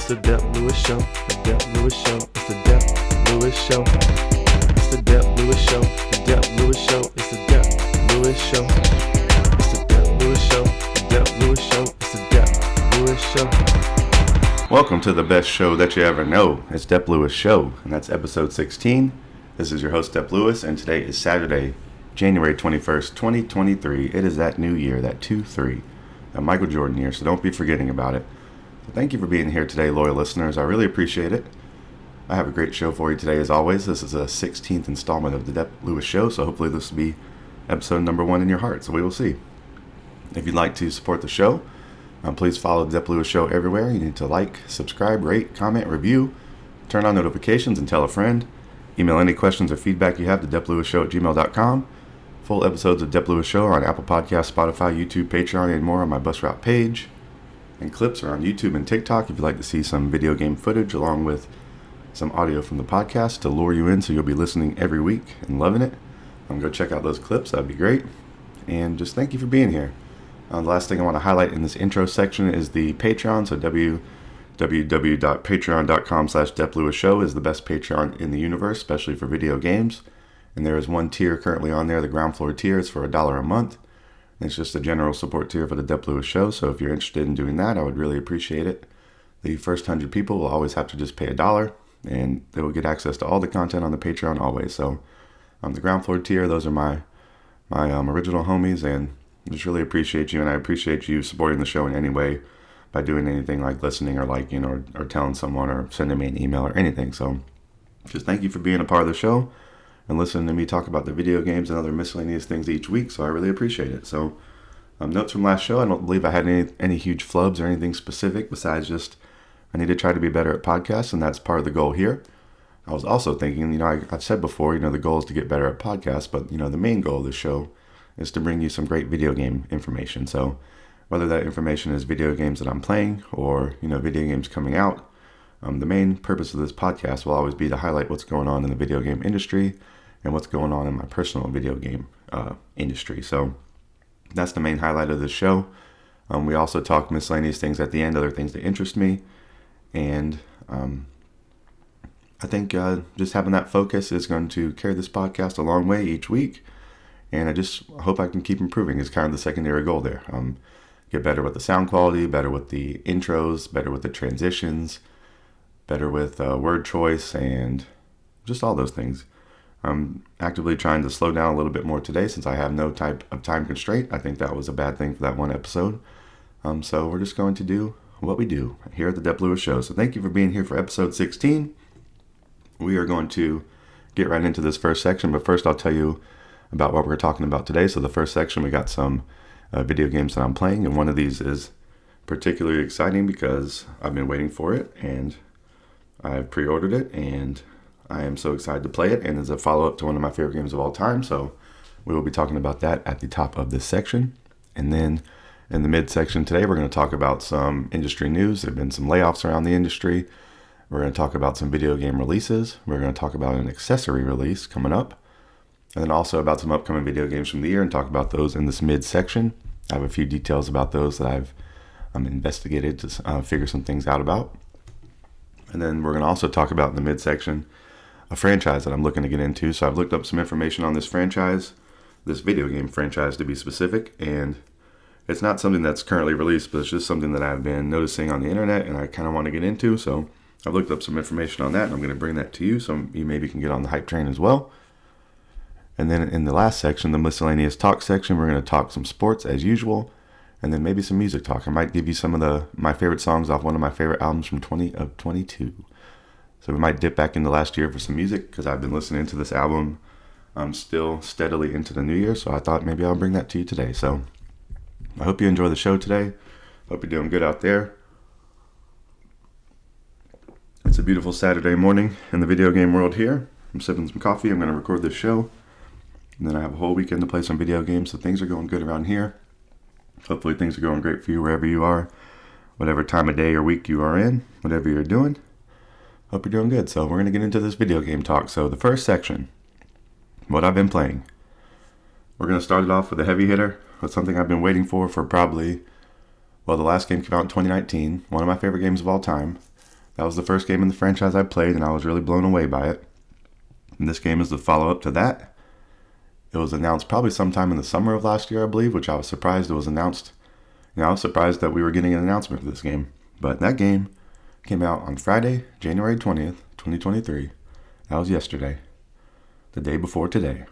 It's the Dep Lewis Show. The Dep Lewis Show. It's the Dep Lewis Show. It's the Dep Lewis Show. The Dep Lewis Show. It's the Dep Lewis Show. It's the Dep Lewis Show. The Dep Lewis Show. It's the Dep Lewis Show. Welcome to the best show that you ever know. It's Dep Lewis Show, and that's episode 16. This is your host, Dep Lewis, and today is Saturday, January 21st, 2023. It is that new year, that 2-3. Michael Jordan here, so don't be forgetting about it. So thank you for being here today, loyal listeners. I really appreciate it. I have a great show for you today, as always. This is a 16th installment of the Dep Lewis Show, so hopefully this will be episode number 1 in your heart, so we will see. If you'd like to support the show, please follow the Dep Lewis Show everywhere. You need to like, subscribe, rate, comment, review, turn on notifications, and tell a friend. Email any questions or feedback you have to DepLewisShow@gmail.com. Full episodes of Dep Lewis Show are on Apple Podcasts, Spotify, YouTube, Patreon, and more on my Bus Route page. And clips are on YouTube and TikTok if you'd like to see some video game footage along with some audio from the podcast to lure you in so you'll be listening every week and loving it. Go check out those clips. That'd be great. And just thank you for being here. The last thing I want to highlight in this intro section is the Patreon. So www.patreon.com/DepLewisShow is the best Patreon in the universe, especially for video games. And there is one tier currently on there. The ground floor tier is for $1 a month. And it's just a general support tier for the Dep Lewis Show. So if you're interested in doing that, I would really appreciate it. The first 100 people will always have to just pay $1, and they will get access to all the content on the Patreon always. So the ground floor tier, those are my original homies, and I just really appreciate you, and I appreciate you supporting the show in any way by doing anything like listening or liking or telling someone or sending me an email or anything. So just thank you for being a part of the show and listening to me talk about the video games and other miscellaneous things each week, so I really appreciate it. So notes from last show, I don't believe I had any huge flubs or anything specific besides just I need to try to be better at podcasts, and that's part of the goal here. I was also thinking, I've said before, the goal is to get better at podcasts, but, the main goal of the show is to bring you some great video game information. So whether that information is video games that I'm playing or, video games coming out, the main purpose of this podcast will always be to highlight what's going on in the video game industry and what's going on in my personal video game industry. So that's the main highlight of this show. We also talk miscellaneous things at the end, other things that interest me. And I think just having that focus is going to carry this podcast a long way each week. And I just hope I can keep improving is kind of the secondary goal there. Get better with the sound quality, better with the intros, better with the transitions, better with word choice, and just all those things. I'm actively trying to slow down a little bit more today since I have no type of time constraint. I think that was a bad thing for that one episode. So we're just going to do what we do here at the Dep Lewis Show. So thank you for being here for episode 16. We are going to get right into this first section, but first I'll tell you about what we're talking about today. So the first section, we got some video games that I'm playing, and one of these is particularly exciting because I've been waiting for it, and I've pre-ordered it, and I am so excited to play it, and it's a follow-up to one of my favorite games of all time, so we will be talking about that at the top of this section. And then in the mid-section today, we're going to talk about some industry news. There have been some layoffs around the industry. We're going to talk about some video game releases. We're going to talk about an accessory release coming up. And then also about some upcoming video games from the year and talk about those in this mid-section. I have a few details about those that I've investigated to figure some things out about. And then we're going to also talk about in the mid-section a franchise that I'm looking to get into. So I've looked up some information on this franchise, this video game franchise to be specific, and it's not something that's currently released, but it's just something that I've been noticing on the internet and I kind of want to get into. So I've looked up some information on that, and I'm going to bring that to you so you maybe can get on the hype train as well. And then in the last section, the miscellaneous talk section, we're going to talk some sports as usual, and then maybe some music talk. I might give you some of my favorite songs off one of my favorite albums from 2022. So we might dip back into last year for some music because I've been listening to this album still steadily into the new year. So I thought maybe I'll bring that to you today. So I hope you enjoy the show today. Hope you're doing good out there. It's a beautiful Saturday morning in the video game world here. I'm sipping some coffee. I'm going to record this show. And then I have a whole weekend to play some video games. So things are going good around here. Hopefully things are going great for you wherever you are. Whatever time of day or week you are in. Whatever you're doing. Hope you're doing good. So we're going to get into this video game talk. So the first section. What I've been playing. We're going to start it off with a heavy hitter. With something I've been waiting for probably, the last game came out in 2019. One of my favorite games of all time. That was the first game in the franchise I played, and I was really blown away by it. And this game is the follow-up to that. It was announced probably sometime in the summer of last year, I believe, which I was surprised it was announced. I was surprised that we were getting an announcement for this game. But that game came out on Friday, January 20th, 2023. That was yesterday. The day before today.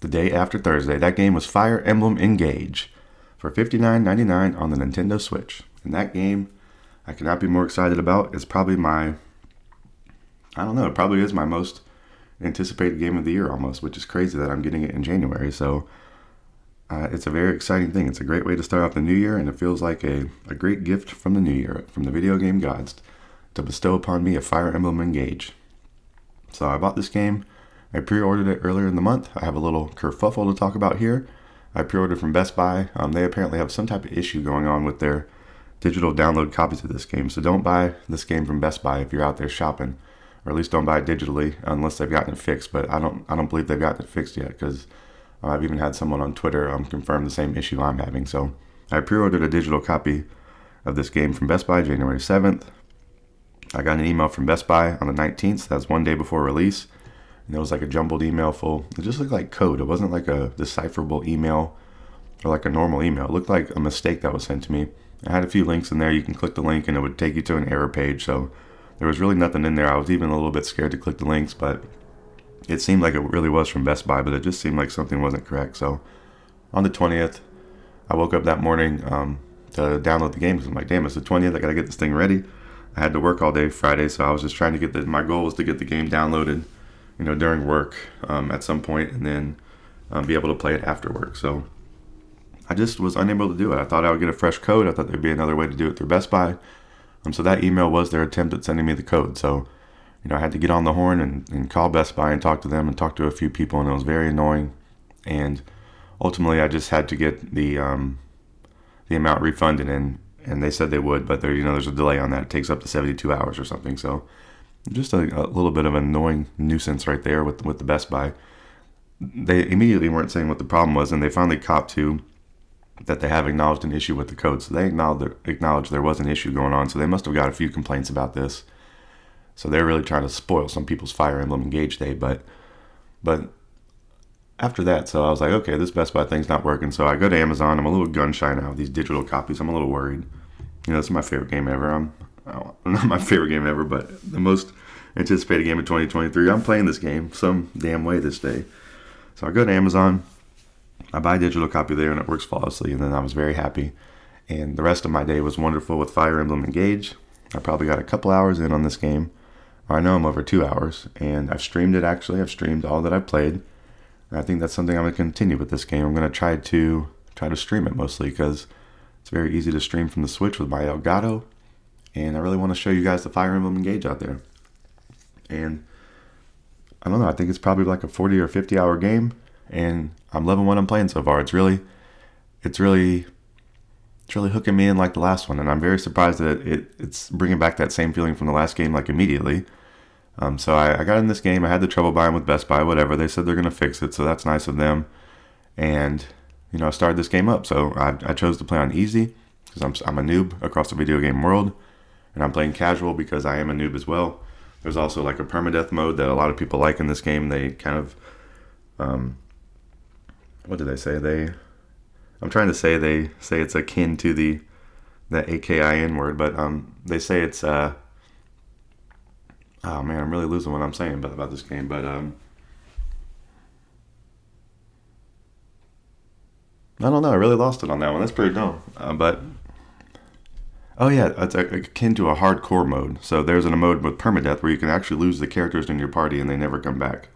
The day after Thursday. That game was Fire Emblem Engage for $59.99 on the Nintendo Switch. And that game I cannot be more excited about. It's probably it probably is my most anticipated game of the year almost, which is crazy that I'm getting it in January. So it's a very exciting thing. It's a great way to start off the new year, and it feels like a great gift from the new year, from the video game gods, to bestow upon me a Fire Emblem Engage. So I bought this game. I pre-ordered it earlier in the month. I have a little kerfuffle to talk about here. I pre-ordered from Best Buy. They apparently have some type of issue going on with their digital download copies of this game. So don't buy this game from Best Buy if you're out there shopping, or at least don't buy it digitally unless they've gotten it fixed. But I don't believe they've gotten it fixed yet, because I've even had someone on Twitter confirm the same issue I'm having. So I pre-ordered a digital copy of this game from Best Buy January 7th. I got an email from Best Buy on the 19th. So that's one day before release. And it was like a jumbled email full. It just looked like code. It wasn't like a decipherable email or like a normal email. It looked like a mistake that was sent to me. I had a few links in there. You can click the link and it would take you to an error page. So there was really nothing in there. I was even a little bit scared to click the links, but it seemed like it really was from Best Buy, but it just seemed like something wasn't correct. So on the 20th, I woke up that morning to download the game, because I'm like, damn, it's the 20th. I got to get this thing ready. I had to work all day Friday, so I was just trying to my goal was to get the game downloaded, during work at some point, and then be able to play it after work. So I just was unable to do it. I thought I would get a fresh code. I thought there'd be another way to do it through Best Buy. So that email was their attempt at sending me the code. So, I had to get on the horn and call Best Buy and talk to them and talk to a few people, and it was very annoying. And ultimately, I just had to get the amount refunded, and they said they would, but there's a delay on that. It takes up to 72 hours or something. So just a little bit of an annoying nuisance right there with the Best Buy. They immediately weren't saying what the problem was, and they finally copped to that they have acknowledged an issue with the code. So they acknowledged there was an issue going on. So they must have got a few complaints about this. So they're really trying to spoil some people's Fire Emblem Engage day. But after that, so I was like, okay, this Best Buy thing's not working. So I go to Amazon. I'm a little gun shy now with these digital copies. I'm a little worried. This is my favorite game ever. Not my favorite game ever, but the most anticipated game of 2023. I'm playing this game some damn way this day. So I go to Amazon. I buy a digital copy there, and it works flawlessly. And then I was very happy. And the rest of my day was wonderful with Fire Emblem Engage. I probably got a couple hours in on this game. I know I'm over 2 hours. And I've streamed it, actually. I've streamed all that I've played. And I think that's something I'm going to continue with this game. I'm going to try to stream it mostly, because it's very easy to stream from the Switch with my Elgato. And I really want to show you guys the Fire Emblem Engage out there. And I don't know, I think it's probably like a 40 or 50 hour game. And I'm loving what I'm playing so far. It's really hooking me in like the last one. And I'm very surprised that it's bringing back that same feeling from the last game like immediately. So I got in this game. I had the trouble buying with Best Buy, whatever. They said they're going to fix it, so that's nice of them. And, I started this game up. So I chose to play on easy, because I'm a noob across the video game world. And I'm playing casual because I am a noob as well. There's also like a permadeath mode that a lot of people like in this game. They kind of, what do they say? They say it's akin to the AKIN word, but they say it's, oh man, I'm really losing what I'm saying about this game, but I don't know, I really lost it on that one. That's pretty dumb, but oh yeah, it's akin to a hardcore mode. So there's a mode with permadeath where you can actually lose the characters in your party and they never come back.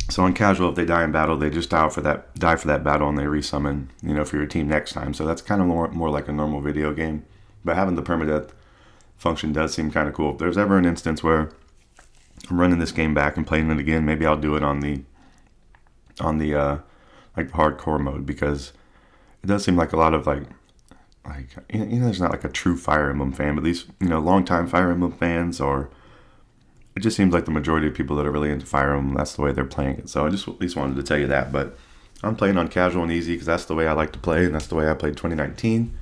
So on casual, if they die in battle, they just die for that battle, and they resummon, for your team next time. So that's kind of more like a normal video game. But having the permadeath function does seem kind of cool. If there's ever an instance where I'm running this game back and playing it again, maybe I'll do it on the like hardcore mode, because it does seem like a lot of like there's not like a true Fire Emblem fan, but these longtime Fire Emblem fans, or it just seems like the majority of people that are really into Fire Emblem, that's the way they're playing it. So I just at least wanted to tell you that. But I'm playing on casual and easy because that's the way I like to play, and that's the way I played 2019.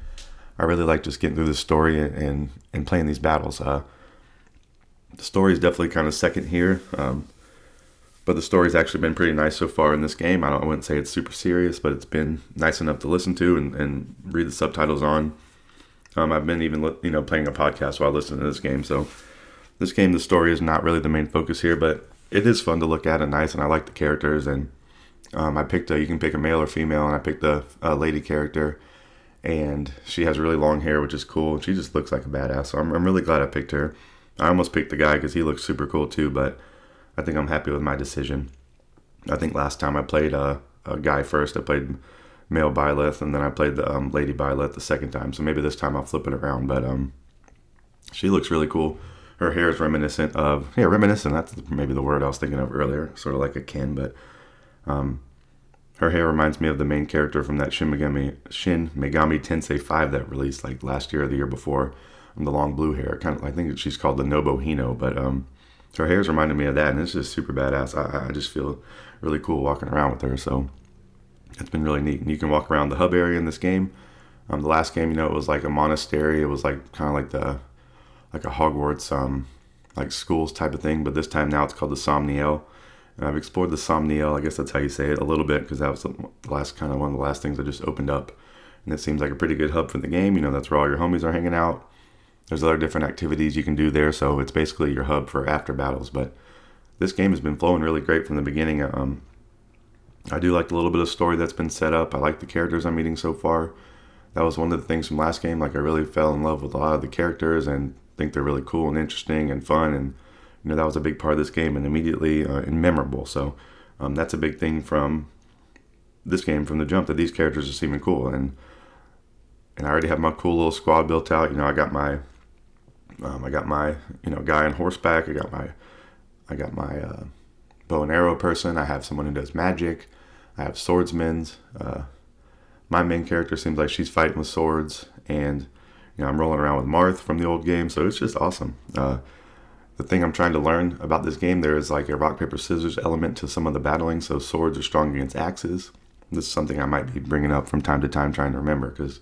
I really like just getting through the story and playing these battles. The story is definitely kind of second here, but the story's actually been pretty nice so far in this game. I wouldn't say it's super serious, but it's been nice enough to listen to and read the subtitles on. I've been even playing a podcast while listening to this game. So this game, the story is not really the main focus here, but it is fun to look at and nice, and I like the characters. And I picked you can pick a male or female, and I picked a lady character, and she has really long hair, which is cool. She just looks like a badass. So I'm really glad I picked her. I almost picked the guy because he looks super cool too, but I think I'm happy with my decision. I think last time I played a guy first. I played male Byleth, and then I played the lady Byleth the second time. So maybe this time I'll flip it around. But she looks really cool. Her hair is reminiscent. That's maybe the word I was thinking of earlier. Sort of like a Ken, but her hair reminds me of the main character from that Shin Megami Tensei 5 that released like last year or the year before. The long blue hair, I think she's called the Nobo Hino, but her hair's reminded me of that, and it's just super badass. I just feel really cool walking around with her, so it's been really neat. And you can walk around the hub area in this game. The last game, it was like a monastery. It was like kind of like a Hogwarts, like schools type of thing. But this time now it's called the Somniel. And I've explored the Somniel, I guess that's how you say it, a little bit, because that was one of the last things that just opened up. And it seems like a pretty good hub for the game. That's where all your homies are hanging out. There's other different activities you can do there, so it's basically your hub for after battles. But this game has been flowing really great from the beginning. I do like the little bit of story that's been set up. I like the characters I'm meeting so far. That was one of the things from last game. Like, I really fell in love with a lot of the characters and think they're really cool and interesting and fun. And that was a big part of this game, and immediately and memorable. So that's a big thing from this game from the jump, that these characters are seeming cool. And I already have my cool little squad built out. I got my guy on horseback. I got my bow and arrow person. I have someone who does magic. I have swordsmen. My main character seems like she's fighting with swords, and I'm rolling around with Marth from the old game. So it's just awesome. The thing I'm trying to learn about this game, there is like a rock paper scissors element to some of the battling. So swords are strong against axes. This is something I might be bringing up from time to time, trying to remember, because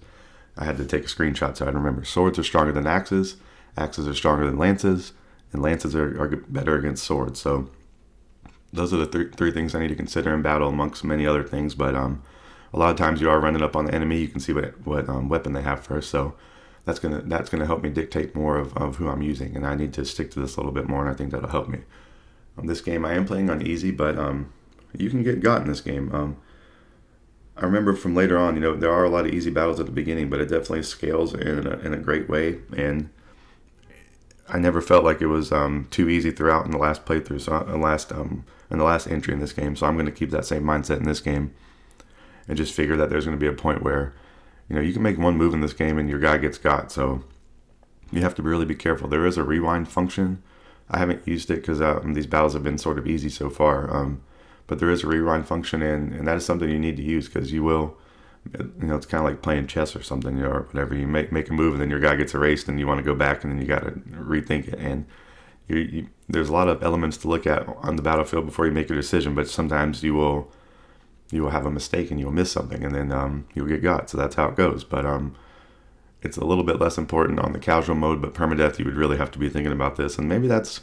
I had to take a screenshot so I'd remember. Swords are stronger than axes. Axes are stronger than lances, and lances are better against swords. So those are the three things I need to consider in battle, amongst many other things. But a lot of times you are running up on the enemy. You can see what weapon they have first. So that's gonna help me dictate more of who I'm using, and I need to stick to this a little bit more, and I think that'll help me. This game I am playing on easy, but you can get got in this game. I remember from later on, there are a lot of easy battles at the beginning, but it definitely scales in a great way, and I never felt like it was too easy throughout in the last playthrough, so in the last entry in this game. So I'm going to keep that same mindset in this game, and just figure that there's going to be a point where, you can make one move in this game and your guy gets got. So you have to really be careful. There is a rewind function. I haven't used it because these battles have been sort of easy so far. But there is a rewind function, and that is something you need to use, because you will. It's kind of like playing chess or something, or whatever. You make a move, and then your guy gets erased, and you want to go back, and then you got to rethink it. And there's a lot of elements to look at on the battlefield before you make your decision. But sometimes you will have a mistake, and you'll miss something, and then you'll get got. So that's how it goes. But it's a little bit less important on the casual mode. But permadeath, you would really have to be thinking about this, and maybe that's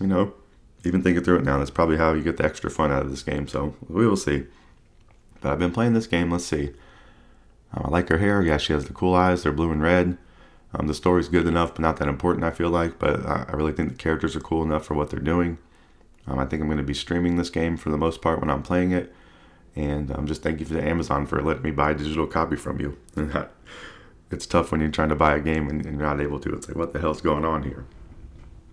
even thinking through it now, that's probably how you get the extra fun out of this game. So we will see. But I've been playing this game. Let's see. I like her hair. Yeah, she has the cool eyes. They're blue and red. The story's good enough, but not that important, I feel like. But I really think the characters are cool enough for what they're doing. I think I'm going to be streaming this game for the most part when I'm playing it. And just thank you to Amazon for letting me buy a digital copy from you. It's tough when you're trying to buy a game and you're not able to. It's like, what the hell's going on here?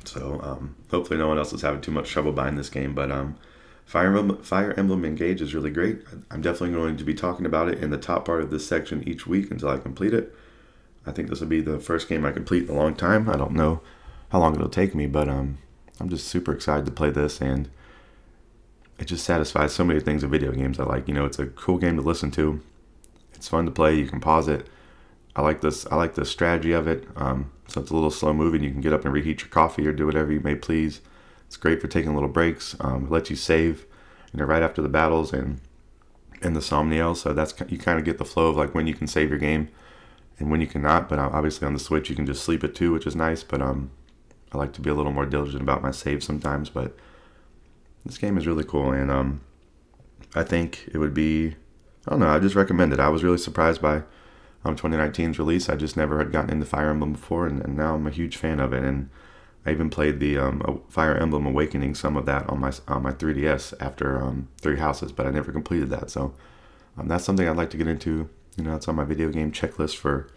So hopefully no one else is having too much trouble buying this game. But Fire Emblem Engage is really great. I'm definitely going to be talking about it in the top part of this section each week until I complete it. I think this will be the first game I complete in a long time. I don't know how long it'll take me, but I'm just super excited to play this, and it just satisfies so many things in video games I like. It's a cool game to listen to. It's fun to play. You can pause it. I like the strategy of it. So it's a little slow moving. You can get up and reheat your coffee or do whatever you may please. It's great for taking little breaks. It lets you save, right after the battles and the Somniel. So you kind of get the flow of like when you can save your game. and when you cannot. But obviously on the Switch you can just sleep it too, which is nice. But I like to be a little more diligent about my saves sometimes. But this game is really cool, and I think it would be, I don't know, I just recommend it. I was really surprised by 2019's release. I just never had gotten into Fire Emblem before, and now I'm a huge fan of it. And I even played the Fire Emblem Awakening, some of that on my 3DS after Three Houses, but I never completed that. So that's something I'd like to get into. It's on my video game checklist for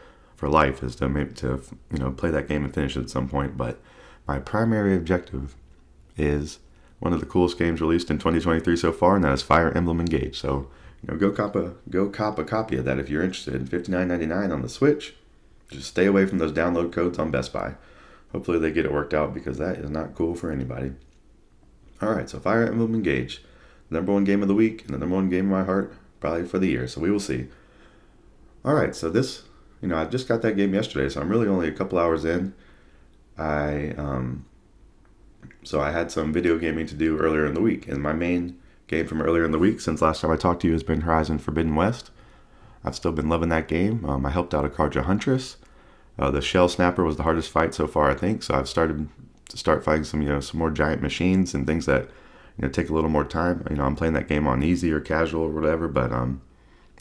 life, is to play that game and finish it at some point. But my primary objective is one of the coolest games released in 2023 so far, and that is Fire Emblem Engage. So go cop a copy of that if you're interested. $59.99 on the Switch. Just stay away from those download codes on Best Buy. Hopefully they get it worked out, because that is not cool for anybody. Alright, so Fire Emblem Engage. The number one game of the week and the number one game in my heart probably for the year. So we will see. Alright, so this, I just got that game yesterday, so I'm really only a couple hours in. So I had some video gaming to do earlier in the week, and my main game from earlier in the week, since last time I talked to you, has been Horizon Forbidden West. I've still been loving that game. I helped out a Carja Huntress. The Shell Snapper was the hardest fight so far, I think. So I've started fighting some more giant machines and things that take a little more time. I'm playing that game on easy or casual or whatever, but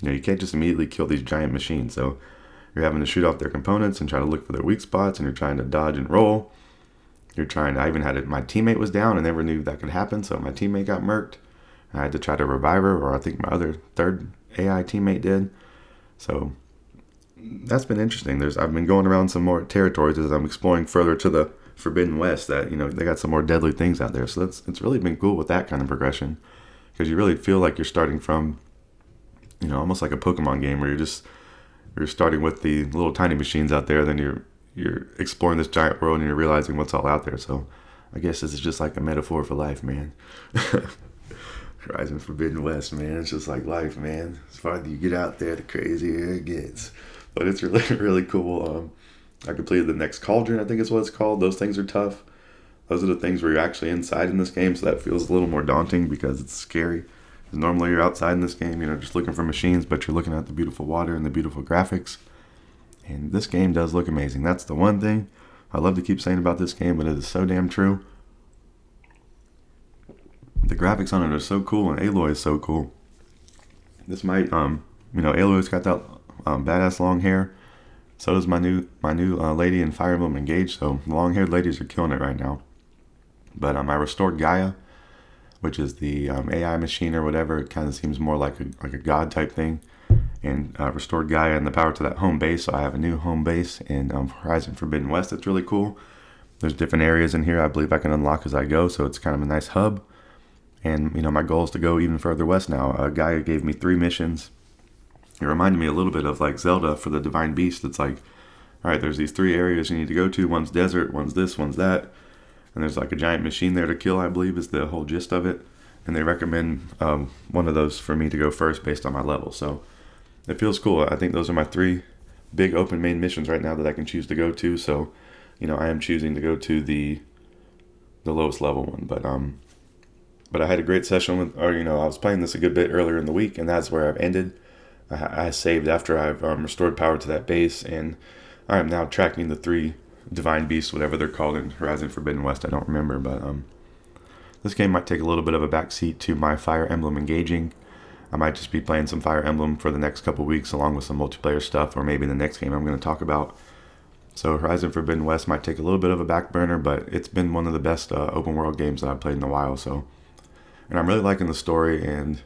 you can't just immediately kill these giant machines. So you're having to shoot off their components and try to look for their weak spots, and you're trying to dodge and roll. I even had it. My teammate was down, and never knew that could happen. So my teammate got murked. I had to try to revive her, or I think my other third AI teammate did. So that's been interesting. I've been going around some more territories as I'm exploring further to the Forbidden West. That they got some more deadly things out there. So it's really been cool with that kind of progression, because you really feel like you're starting from, almost like a Pokemon game where you're starting with the little tiny machines out there, then you're exploring this giant world and you're realizing what's all out there. So I guess this is just like a metaphor for life, man. Horizon Forbidden West, man. It's just like life, man. As farther you get out there, the crazier it gets. But it's really, really cool. I completed the next Cauldron, I think is what it's called. Those things are tough. Those are the things where you're actually inside in this game, so that feels a little more daunting because it's scary. Normally you're outside in this game, just looking for machines, but you're looking at the beautiful water and the beautiful graphics. And this game does look amazing. That's the one thing I love to keep saying about this game, but it is so damn true. The graphics on it are so cool, and Aloy is so cool. This might, Aloy's got that badass long hair. So does my new lady in Fire Emblem Engage. So the long-haired ladies are killing it right now. But I restored Gaia, which is the AI machine or whatever. It kind of seems more like a god type thing. And restored Gaia and the power to that home base. So I have a new home base in Horizon Forbidden West. It's really cool. There's different areas in here I believe I can unlock as I go. So it's kind of a nice hub. And, my goal is to go even further west now. Gaia gave me 3 missions. It reminded me a little bit of like Zelda for the Divine Beast. It's like, all right, there's these 3 areas you need to go to. One's desert, one's this, one's that. And there's like a giant machine there to kill, I believe, is the whole gist of it. And they recommend one of those for me to go first based on my level. So it feels cool. I think those are my 3 big open main missions right now that I can choose to go to. So, I am choosing to go to the lowest level one. But I had a great session with, I was playing this a good bit earlier in the week, and that's where I've ended. I saved after I've restored power to that base, and I am now tracking the 3 Divine Beasts, whatever they're called in Horizon Forbidden West. I don't remember, but this game might take a little bit of a backseat to my Fire Emblem engaging. I might just be playing some Fire Emblem for the next couple weeks along with some multiplayer stuff, or maybe the next game I'm going to talk about. So Horizon Forbidden West might take a little bit of a back burner, but it's been one of the best open world games that I've played in a while. And I'm really liking the story, and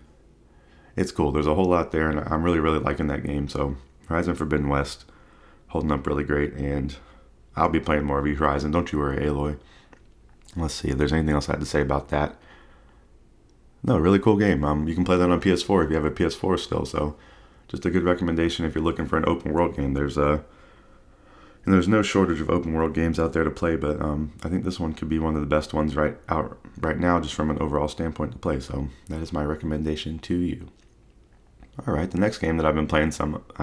it's cool. There's a whole lot there, and I'm really, really liking that game. So Horizon Forbidden West, holding up really great, and I'll be playing more of Horizon. Don't you worry, Aloy. Let's see if there's anything else I had to say about that. No, really cool game. You can play that on PS4 if you have a PS4 still. So just a good recommendation if you're looking for an open world game. There's no shortage of open world games out there to play, but I think this one could be one of the best ones right now, just from an overall standpoint to play. So that is my recommendation to you. All right, the next game that I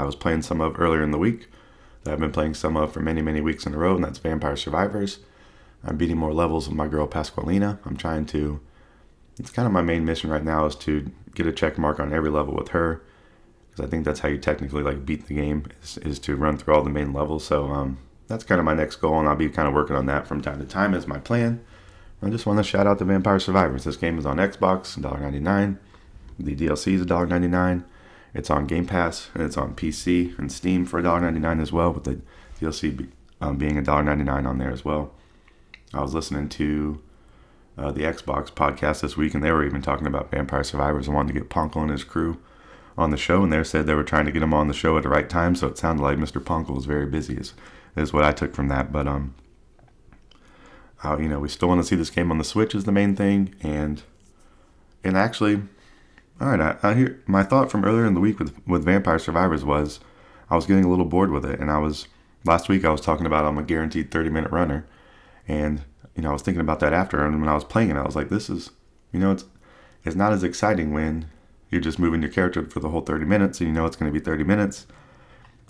was playing some of earlier in the week, that I've been playing some of for many, many weeks in a row, and that's Vampire Survivors. I'm beating more levels with my girl Pasqualina. It's kind of my main mission right now is to get a check mark on every level with her, because I think that's how you technically like beat the game is to run through all the main levels. So that's kind of my next goal, and I'll be kind of working on that from time to time as my plan. I just want to shout out to Vampire Survivors. This game is on Xbox, $1.99. The DLC is $1.99. It's on Game Pass, and it's on PC and Steam for $1.99 as well, with the DLC being $1.99 on there as well. I was listening to the Xbox podcast this week, and they were even talking about Vampire Survivors and wanted to get Punkle and his crew on the show, and they said they were trying to get him on the show at the right time, so it sounded like Mr. Punkle was very busy, is what I took from that. But we still want to see this game on the Switch is the main thing, and actually, all right, I hear my thought from earlier in the week with Vampire Survivors was I was getting a little bored with it, and last week I was talking about I'm a guaranteed 30-minute runner, and I was thinking about that after, and when I was playing it, I was like, this is, it's not as exciting when you're just moving your character for the whole 30 minutes, and it's going to be 30 minutes,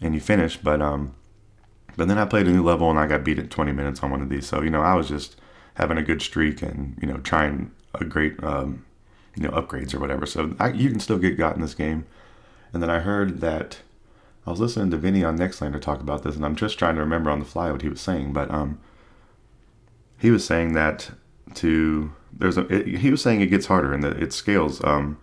and you finish, but then I played a new level, and I got beat at 20 minutes on one of these, so, I was just having a good streak, and, trying a great, upgrades or whatever, so you can still get got in this game. And then I heard that, I was listening to Vinny on Nextlander talk about this, and I'm just trying to remember on the fly what he was saying, but he was saying that he was saying it gets harder and that it scales, and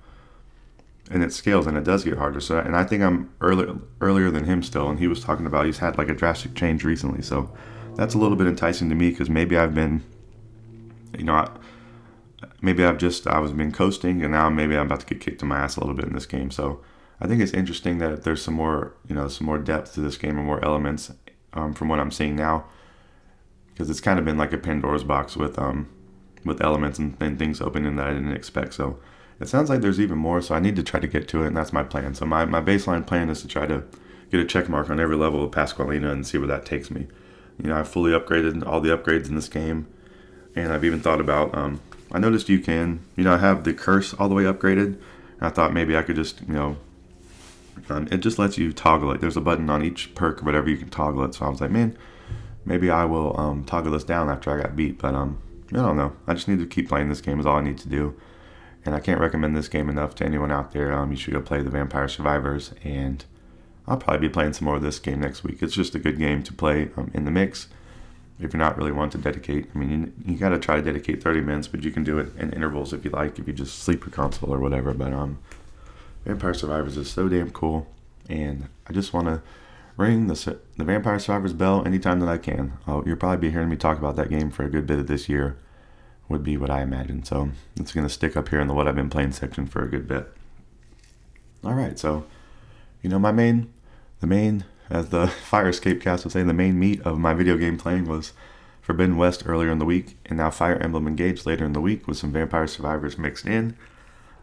it does get harder. So, and I think I'm earlier than him still, and he was talking about he's had like a drastic change recently. So that's a little bit enticing to me, because maybe I've been, I was been coasting, and now maybe I'm about to get kicked in my ass a little bit in this game. So I think it's interesting that there's some more depth to this game and more elements from what I'm seeing now, because it's kind of been like a Pandora's box with elements and things opening that I didn't expect. So it sounds like there's even more, so I need to try to get to it, and that's my plan. So my baseline plan is to try to get a check mark on every level of Pasqualina and see where that takes me. I've fully upgraded all the upgrades in this game, and I've even thought about, I noticed you can, I have the curse all the way upgraded, and I thought maybe I could just, it just lets you toggle it. There's a button on each perk or whatever, you can toggle it. So I was like, man, maybe I will toggle this down after I got beat, but I don't know. I just need to keep playing this game is all I need to do. And I can't recommend this game enough to anyone out there. You should go play the Vampire Survivors, and I'll probably be playing some more of this game next week. It's just a good game to play in the mix. If you're not really wanting to dedicate, you got to try to dedicate 30 minutes, but you can do it in intervals if you like, if you just sleep your console or whatever. But Vampire Survivors is so damn cool, and I just want to ring the Vampire Survivors bell anytime that I can. You'll probably be hearing me talk about that game for a good bit of this year, would be what I imagine. So it's going to stick up here in the what I've been playing section for a good bit. All right, so the main, as the Fire Escape cast would say, the main meat of my video game playing was Forbidden West earlier in the week, and now Fire Emblem Engage later in the week with some Vampire Survivors mixed in.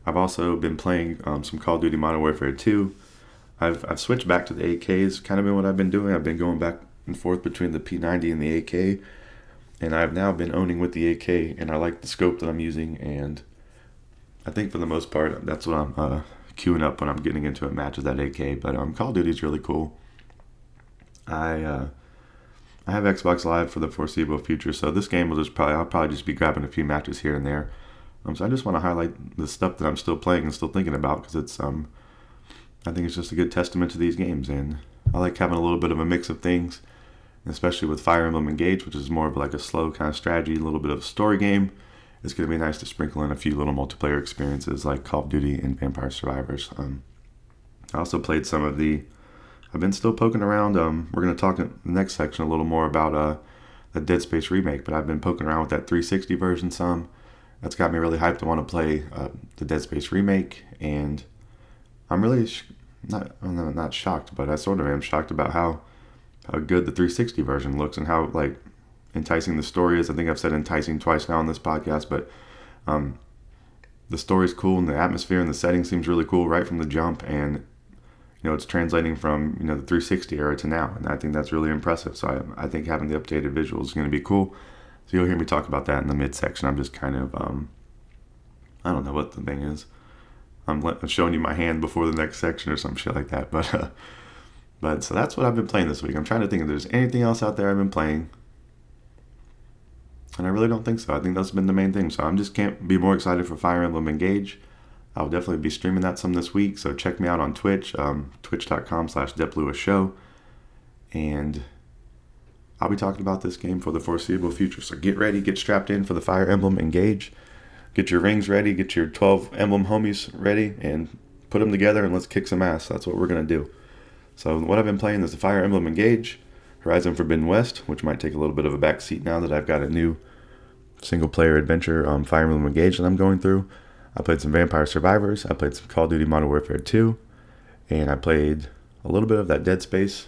I've also been playing some Call of Duty Modern Warfare 2. I've switched back to the AKs, kind of been what I've been doing. I've been going back and forth between the P90 and the AK, and I've now been owning with the AK, and I like the scope that I'm using, and I think for the most part, that's what I'm queuing up when I'm getting into a match with that AK. But Call of Duty is really cool. I have Xbox Live for the foreseeable future, so this game I'll probably just be grabbing a few matches here and there. So I just want to highlight the stuff that I'm still playing and still thinking about, because it's I think it's just a good testament to these games, and I like having a little bit of a mix of things, especially with Fire Emblem Engage, which is more of like a slow kind of strategy, a little bit of a story game. It's going to be nice to sprinkle in a few little multiplayer experiences like Call of Duty and Vampire Survivors. I also played some of I've been still poking around. We're going to talk in the next section a little more about the Dead Space remake, but I've been poking around with that 360 version some. That's got me really hyped to want to play the Dead Space remake, and I'm really not shocked, but I sort of am shocked about how good the 360 version looks and how enticing the story is. I think I've said enticing twice now on this podcast, but the story's cool, and the atmosphere and the setting seems really cool right from the jump, and it's translating from the 360 era to now, and I think that's really impressive. So I think having the updated visuals is going to be cool. So you'll hear me talk about that in the midsection. I'm just kind of I don't know what the thing is. I'm showing you my hand before the next section or some shit like that. But so that's what I've been playing this week. I'm trying to think if there's anything else out there I've been playing, and I really don't think so. I think that's been the main thing. So I just can't be more excited for Fire Emblem Engage. I'll definitely be streaming that some this week, so check me out on Twitch, twitch.com/Dep Lewis Show, and I'll be talking about this game for the foreseeable future. So get ready, get strapped in for the Fire Emblem Engage. Get your rings ready, get your 12 Emblem homies ready, and put them together and let's kick some ass. That's what we're going to do. So what I've been playing is the Fire Emblem Engage, Horizon Forbidden West, which might take a little bit of a back seat now that I've got a new single-player adventure Fire Emblem Engage that I'm going through. I played some Vampire Survivors, I played some Call of Duty Modern Warfare 2, and I played a little bit of that Dead Space,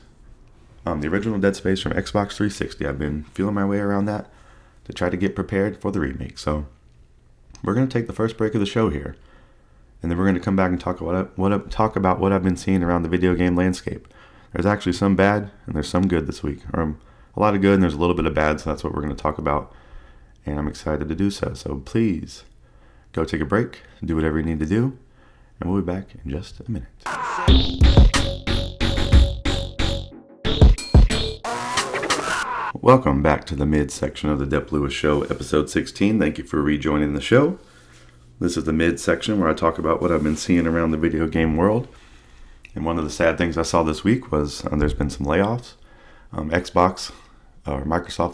the original Dead Space from Xbox 360. I've been feeling my way around that to try to get prepared for the remake. So we're going to take the first break of the show here, and then we're going to come back and talk about what I've been seeing around the video game landscape. There's actually some bad, and there's some good this week. Or a lot of good, and there's a little bit of bad, so that's what we're going to talk about, and I'm excited to do so. So please go take a break, do whatever you need to do, and we'll be back in just a minute. Welcome back to the mid-section of the Dep Lewis Show, episode 16. Thank you for rejoining the show. This is the mid-section where I talk about what I've been seeing around the video game world. And one of the sad things I saw this week was there's been some layoffs. Microsoft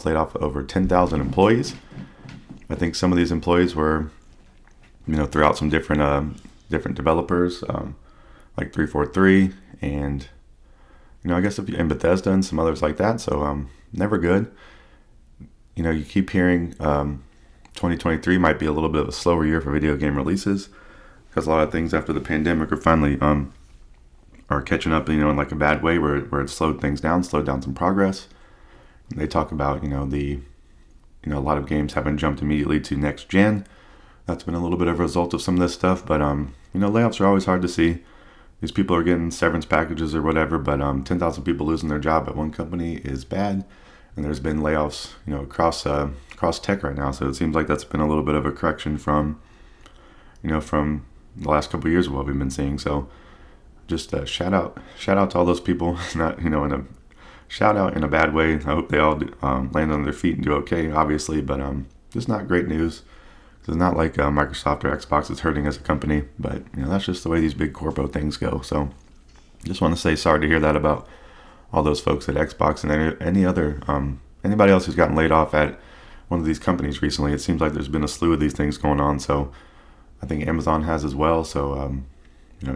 laid off over 10,000 employees. I think some of these employees were, throughout some different developers, like 343, and I guess and Bethesda and some others like that. So never good. You keep hearing 2023 might be a little bit of a slower year for video game releases because a lot of things after the pandemic are finally are catching up, in like a bad way where it slowed down some progress. And they talk about, a lot of games haven't jumped immediately to next gen. That's been a little bit of a result of some of this stuff, but layoffs are always hard to see. These people are getting severance packages or whatever, but 10,000 people losing their job at one company is bad. And there's been layoffs, across tech right now. So it seems like that's been a little bit of a correction from the last couple of years of what we've been seeing. So just shout out to all those people. Not shout out in a bad way. I hope they all land on their feet and do okay, obviously, but just not great news. It's not like Microsoft or Xbox is hurting as a company, but that's just the way these big corpo things go. So just want to say sorry to hear that about all those folks at Xbox and any other anybody else who's gotten laid off at one of these companies recently. It seems like there's been a slew of these things going on. So I think Amazon has as well. So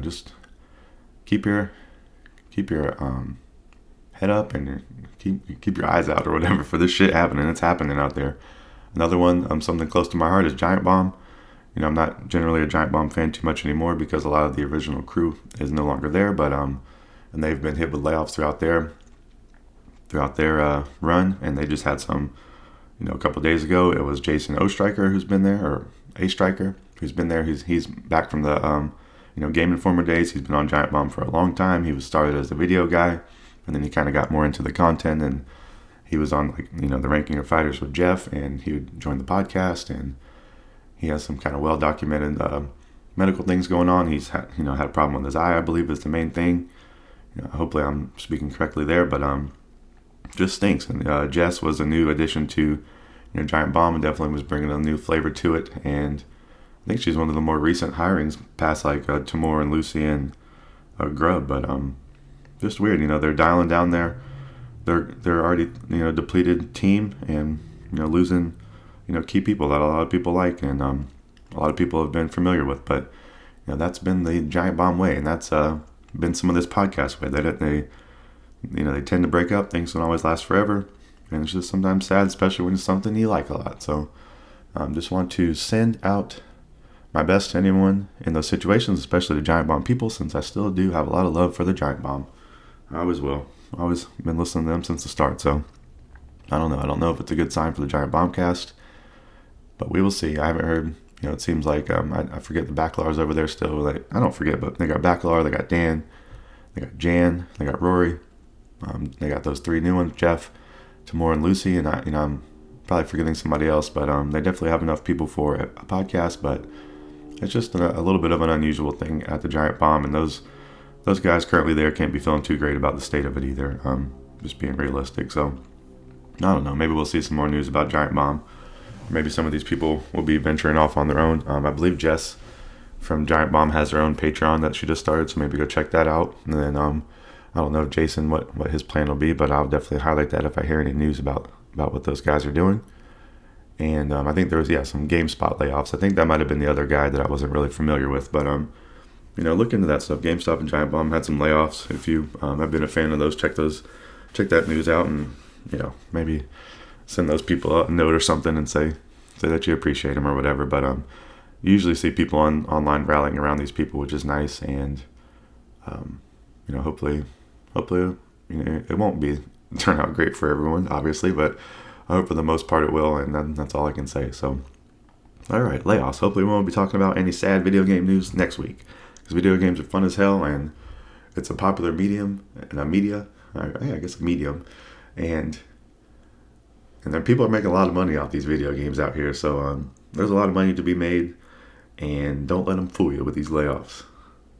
just keep your head up and keep your eyes out or whatever for this shit happening. It's happening out there. Another one, something close to my heart, is Giant Bomb. I'm not generally a Giant Bomb fan too much anymore because a lot of the original crew is no longer there, but and they've been hit with layoffs throughout their run, and they just had some, a couple of days ago. It was Jason Ostriker who's been there, or A Striker who's been there. He's back from the Game Informer days. He's been on Giant Bomb for a long time. He was started as a video guy, and then he kind of got more into the content, and he was on the Ranking of Fighters with Jeff, and he would join the podcast, and he has some kind of well-documented medical things going on. He's had a problem with his eye, I believe, is the main thing. Hopefully I'm speaking correctly there, but just stinks. And Jess was a new addition to Giant Bomb, and definitely was bringing a new flavor to it. And I think she's one of the more recent hirings, past like Timur and Lucy and Grub. But just weird, they're dialing down their already depleted team, and losing key people that a lot of people like, and a lot of people have been familiar with. But that's been the Giant Bomb way, and that's been some of this podcast way. They tend to break up. Things don't always last forever, and it's just sometimes sad, especially when it's something you like a lot. So just want to send out my best to anyone in those situations, especially the Giant Bomb people, since I still do have a lot of love for the Giant Bomb. I always will. Always been listening to them since the start. So I don't know if it's a good sign for the Giant Bombcast, but we will see. I haven't heard. It seems like I forget the Backlars over there still. Like, I don't forget, but they got Backlar, they got Dan, they got Jan, they got Rory. They got those three new ones, Jeff, Timur, and Lucy. And I'm probably forgetting somebody else, but they definitely have enough people for a podcast. But it's just a little bit of an unusual thing at the Giant Bomb, and those guys currently there can't be feeling too great about the state of it either. Just being realistic. So I don't know. Maybe we'll see some more news about Giant Bomb. Maybe some of these people will be venturing off on their own. I believe Jess from Giant Bomb has her own Patreon that she just started, so maybe go check that out. And then I don't know, Jason, what his plan will be, but I'll definitely highlight that if I hear any news about what those guys are doing. And I think there was, some GameSpot layoffs. I think that might have been the other guy that I wasn't really familiar with. But, look into that stuff. GameStop and Giant Bomb had some layoffs. If you have been a fan of those, check that news out and, maybe send those people a note or something and say that you appreciate them or whatever. But you usually see people online rallying around these people, which is nice. And, hopefully, it won't turn out great for everyone, obviously, but I hope for the most part it will, and that's all I can say. So, all right, layoffs. Hopefully we won't be talking about any sad video game news next week, because video games are fun as hell, and it's a popular medium, and a medium, and then people are making a lot of money off these video games out here, so there's a lot of money to be made, and don't let them fool you with these layoffs.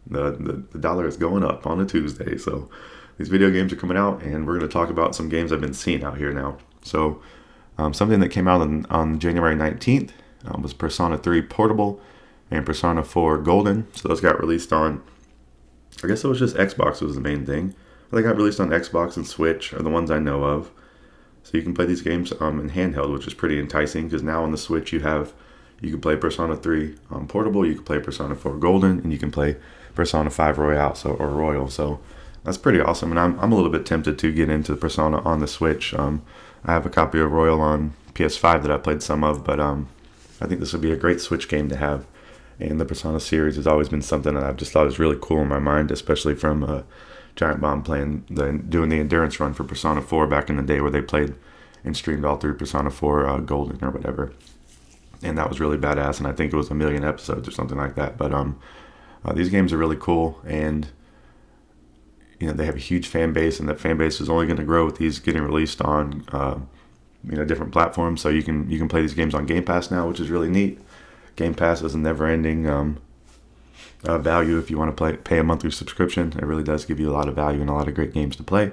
The dollar is going up on a Tuesday, so these video games are coming out, and we're going to talk about some games I've been seeing out here now. So something that came out on January 19th was Persona 3 Portable and Persona 4 Golden. So those got released on, I guess it was just Xbox was the main thing. They got released on Xbox and Switch are the ones I know of. So you can play these games in handheld, which is pretty enticing, because now on the Switch you can play Persona 3 Portable, you can play Persona 4 Golden, and you can play Persona 5 Royale, Royal. So that's pretty awesome, and I'm a little bit tempted to get into Persona on the Switch. I have a copy of Royal on PS5 that I played some of, but I think this would be a great Switch game to have. And the Persona series has always been something that I've just thought was really cool in my mind, especially from Giant Bomb doing the endurance run for Persona 4 back in the day, where they played and streamed all through Persona 4 Golden or whatever. And that was really badass, and I think it was 1 million episodes or something like that. But these games are really cool, and they have a huge fan base, and that fan base is only going to grow with these getting released on different platforms. So you can play these games on Game Pass now, which is really neat. Game Pass is a never-ending value if you want to pay a monthly subscription. It really does give you a lot of value and a lot of great games to play.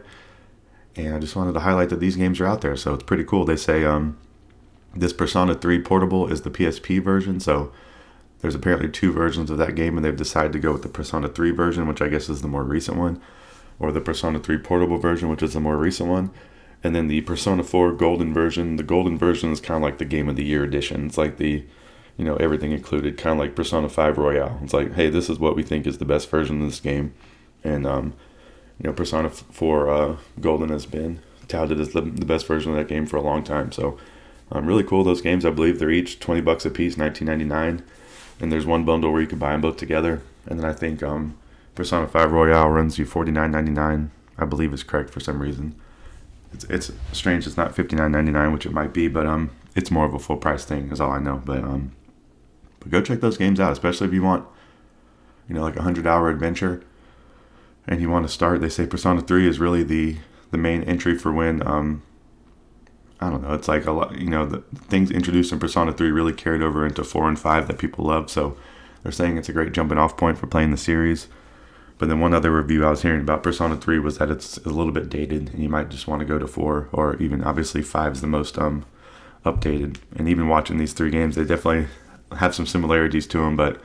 And I just wanted to highlight that these games are out there, so it's pretty cool. They say this Persona 3 Portable is the PSP version, so there's apparently 2 versions of that game, and they've decided to go with the Persona 3 version, which I guess is the more recent one, or the Persona 3 Portable version, which is the more recent one. And then the Persona 4 Golden version. The Golden version is kind of like the Game of the Year edition. It's like the, everything included, kind of like Persona 5 Royale. It's like, hey, this is what we think is the best version of this game. And, Persona 4 Golden has been touted as the best version of that game for a long time. So, really cool. Those games, I believe they're each $20 a piece, $19.99. And there's one bundle where you can buy them both together. And then I think Persona 5 Royale runs you $49.99, I believe is correct for some reason. It's strange it's not $59.99, which it might be, but it's more of a full price thing is all I know. But go check those games out, especially if you want, like a 100-hour adventure and you want to start. They say Persona 3 is really the main entry for when, I don't know, it's like a lot, the things introduced in Persona 3 really carried over into 4 and 5 that people love. So they're saying it's a great jumping off point for playing the series. But then one other review I was hearing about Persona 3 was that it's a little bit dated, and you might just want to go to 4, or even obviously 5 is the most updated. And even watching these 3 games, they definitely have some similarities to them, but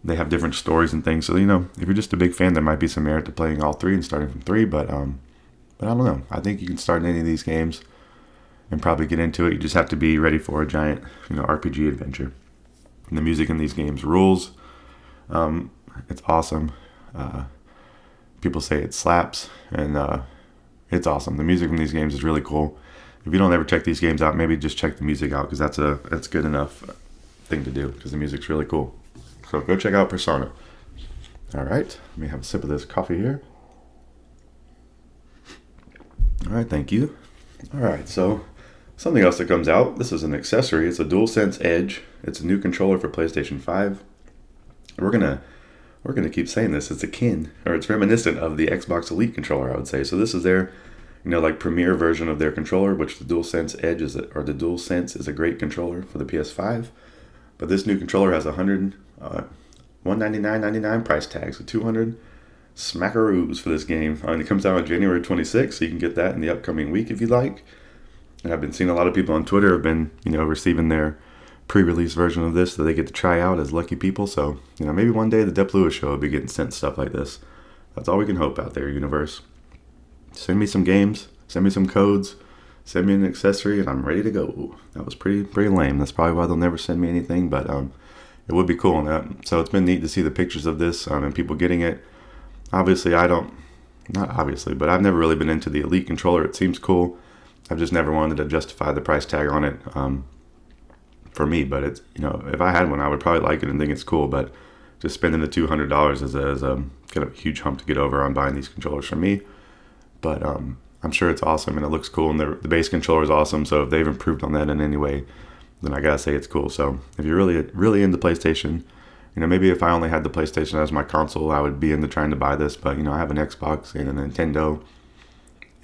they have different stories and things. So, if you're just a big fan, there might be some merit to playing all 3 and starting from 3, but I don't know. I think you can start in any of these games and probably get into it. You just have to be ready for a giant, RPG adventure. And the music in these games rules. It's awesome. People say it slaps, and it's awesome. The music from these games is really cool. If you don't ever check these games out, maybe just check the music out, because that's good enough thing to do, because the music's really cool. So go check out Persona. All right, let me have a sip of this coffee here. All right, thank you. All right, so something else that comes out. This is an accessory. It's a DualSense Edge. It's a new controller for PlayStation 5. We're gonna keep saying this. It's akin, or it's reminiscent of the Xbox Elite controller, I would say. So this is their, like premier version of their controller, which the DualSense Edge or the DualSense is a great controller for the PS5. But this new controller has $199.99 price tag, so $200 smackaroos for this game. And it comes out on January 26th, so you can get that in the upcoming week if you like. And I've been seeing a lot of people on Twitter have been, receiving their pre-release version of this that they get to try out as lucky people. So, maybe one day the Dep Lewis Show will be getting sent stuff like this. That's all we can hope out there, universe. Send me some games, send me some codes, send me an accessory, and I'm ready to go. That was pretty lame. That's probably why they'll never send me anything, but it would be cool. So it's been neat to see the pictures of this and people getting it. Obviously, but I've never really been into the Elite controller. It seems cool. I've just never wanted to justify the price tag on it for me. But it's, if I had one, I would probably like it and think it's cool. But just spending the $200 is a kind of a huge hump to get over on buying these controllers for me. But I'm sure it's awesome and it looks cool, and the base controller is awesome. So if they've improved on that in any way, then I gotta say it's cool. So if you're really into PlayStation, maybe if I only had the PlayStation as my console, I would be into trying to buy this. But I have an Xbox and a Nintendo,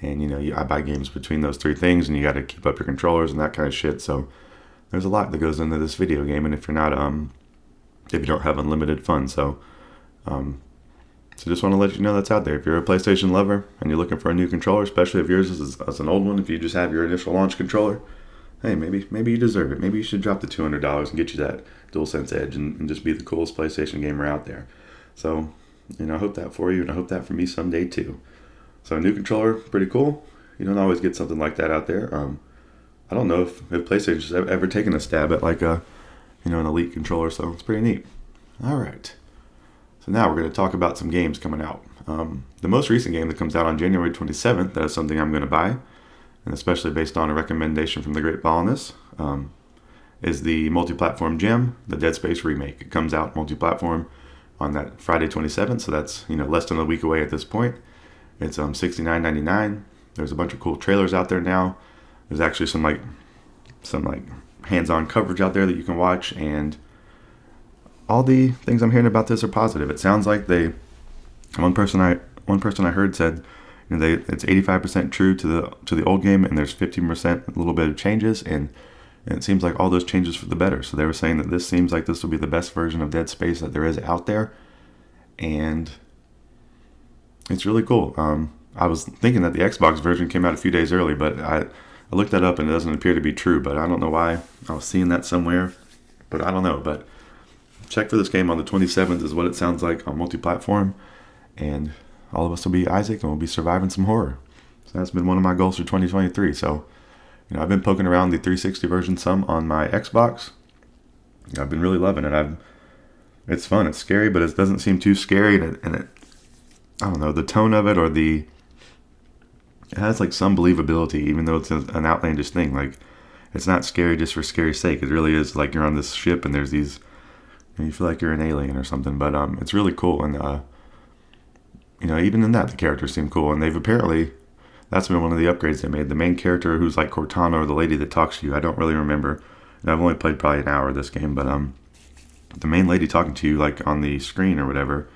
and I buy games between those three things, and you got to keep up your controllers and that kind of shit. So there's a lot that goes into this video game, and if you're not if you don't have unlimited funds, so just want to let you know that's out there. If you're a PlayStation lover and you're looking for a new controller, especially if yours is an old one, if you just have your initial launch controller, hey, maybe you deserve it. Maybe you should drop the $200 and get you that DualSense Edge and just be the coolest PlayStation gamer out there. So, I hope that for you, and I hope that for me someday too. So a new controller, pretty cool. You don't always get something like that out there. I don't know if PlayStation's ever taken a stab at like an Elite controller, so it's pretty neat. All right. So now we're going to talk about some games coming out. The most recent game that comes out on January 27th, that is something I'm going to buy, and especially based on a recommendation from the Great Ballinus, is the multi-platform gem, the Dead Space Remake. It comes out multi-platform on that Friday 27th, so that's less than a week away at this point. It's $69.99. There's a bunch of cool trailers out there now. There's actually some hands-on coverage out there that you can watch, and all the things I'm hearing about this are positive. It sounds like one person I heard said it's 85% true to the old game, and there's 15% a little bit of changes, and it seems like all those changes for the better. So they were saying that this seems like this will be the best version of Dead Space that there is out there, and it's really cool. I was thinking that the Xbox version came out a few days early, but I looked that up and it doesn't appear to be true, but I don't know why. I was seeing that somewhere, but I don't know. But check for this game on the 27th is what it sounds like on multi-platform, and all of us will be Isaac and we'll be surviving some horror. So that's been one of my goals for 2023. So, I've been poking around the 360 version some on my Xbox. I've been really loving it. It's fun. It's scary, but it doesn't seem too scary, and it I don't know, the tone of it, or it has like some believability, even though it's an outlandish thing. Like, it's not scary just for scary's sake. It really is like you're on this ship and there's these, you feel like you're an alien or something. But it's really cool, and even in that, the characters seem cool, and they've apparently, that's been one of the upgrades they made. The main character, who's like Cortana, or the lady that talks to you, I don't really remember. And I've only played probably an hour of this game, but the main lady talking to you like on the screen or whatever,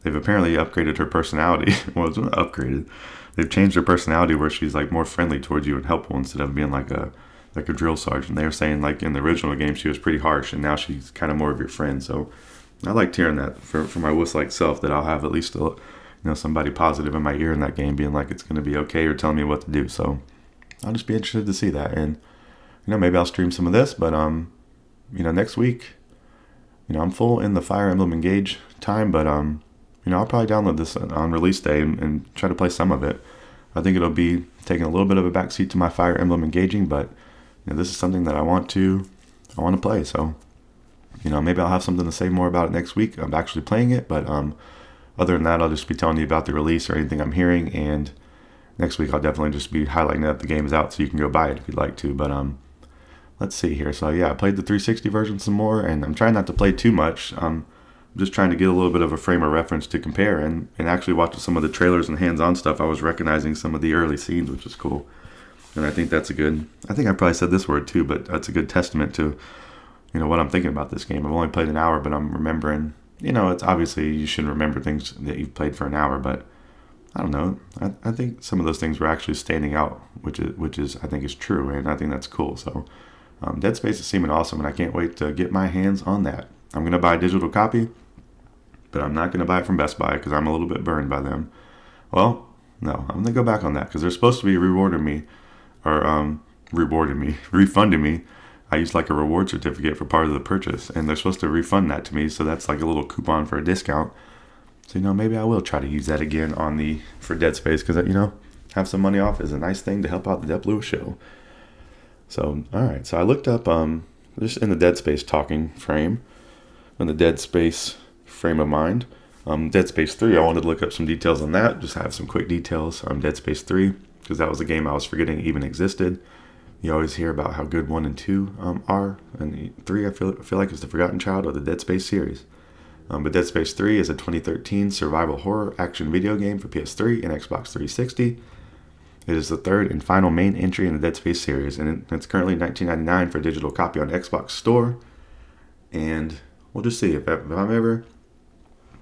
they've apparently upgraded her personality. Well, it's not upgraded. They've changed her personality where she's like more friendly towards you and helpful instead of being like a drill sergeant. They were saying like in the original game she was pretty harsh, and now she's kind of more of your friend. So I liked hearing that for my wuss-like self, that I'll have at least somebody positive in my ear in that game being like it's going to be okay or telling me what to do. So I'll just be interested to see that, and maybe I'll stream some of this. But next week, I'm full in the Fire Emblem Engage time, but I'll probably download this on release day and try to play some of it. I think it'll be taking a little bit of a backseat to my Fire Emblem Engaging, but this is something that I want to play. So maybe I'll have something to say more about it next week. I'm actually playing it, but other than that, I'll just be telling you about the release or anything I'm hearing, and next week I'll definitely just be highlighting that the game is out so you can go buy it if you'd like to. But let's see here. So yeah, I played the 360 version some more, and I'm trying not to play too much. I'm just trying to get a little bit of a frame of reference to compare, and actually watching some of the trailers and hands-on stuff. I was recognizing some of the early scenes, which is cool. And I think that's I think I probably said this word too, but that's a good testament to, what I'm thinking about this game. I've only played an hour, but I'm remembering, it's obviously you shouldn't remember things that you've played for an hour, but I don't know. I think some of those things were actually standing out, which is I think is true, and I think that's cool. So Dead Space is seeming awesome, and I can't wait to get my hands on that. I'm going to buy a digital copy, but I'm not going to buy it from Best Buy because I'm a little bit burned by them. Well, no, I'm going to go back on that because they're supposed to be refunding me I used like a reward certificate for part of the purchase, and they're supposed to refund that to me. So that's like a little coupon for a discount. So maybe I will try to use that again for Dead Space, because have some money off is a nice thing to help out the Dep Lewis Show. So all right, so I looked up just in the Dead Space talking frame, in the Dead Space frame of mind. Dead Space 3, I wanted to look up some details on that, just have some quick details on Dead Space 3, because that was a game I was forgetting even existed. You always hear about how good 1 and 2 are, and 3 I feel like is the forgotten child of the Dead Space series. But Dead Space 3 is a 2013 survival horror action video game for PS3 and Xbox 360. It is the third and final main entry in the Dead Space series, and it's currently $19.99 for a digital copy on Xbox Store. And we'll just see if I'm ever,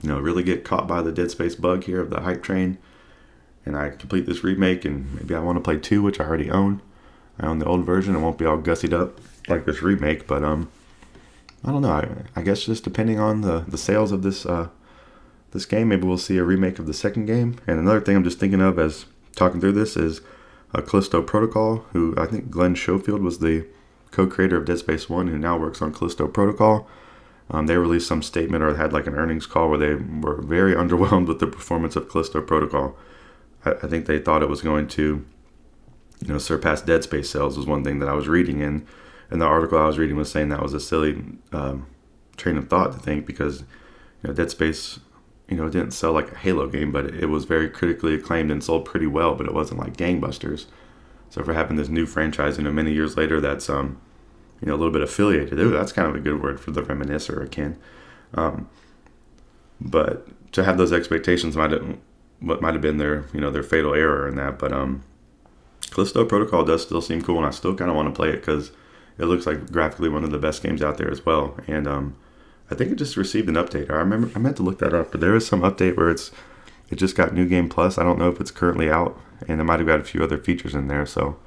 really get caught by the Dead Space bug here of the hype train, and I complete this remake, and maybe I want to play 2, which I already own. I own the old version. It won't be all gussied up like this remake, but I don't know. I guess just depending on the sales of this game, maybe we'll see a remake of the second game. And another thing I'm just thinking of as talking through this is Callisto Protocol, who I think Glenn Schofield was the co-creator of Dead Space 1, who now works on Callisto Protocol. They released some statement or had like an earnings call where they were very underwhelmed with the performance of Callisto Protocol. I think they thought it was going to surpass Dead Space sales, was one thing that I was reading, and the article I was reading was saying that was a silly train of thought to think, because Dead Space didn't sell like a Halo game, but it was very critically acclaimed and sold pretty well, but it wasn't like gangbusters. So for having this new franchise many years later that's a little bit affiliated, that's kind of a good word for the reminisce or akin, but to have those expectations might have been their fatal error in that. But Callisto Protocol does still seem cool, and I still kind of want to play it because it looks like graphically one of the best games out there as well. And I think it just received an update. I meant to look that up, but there is some update where it just got New Game Plus. I don't know if it's currently out, and it might have got a few other features in there. So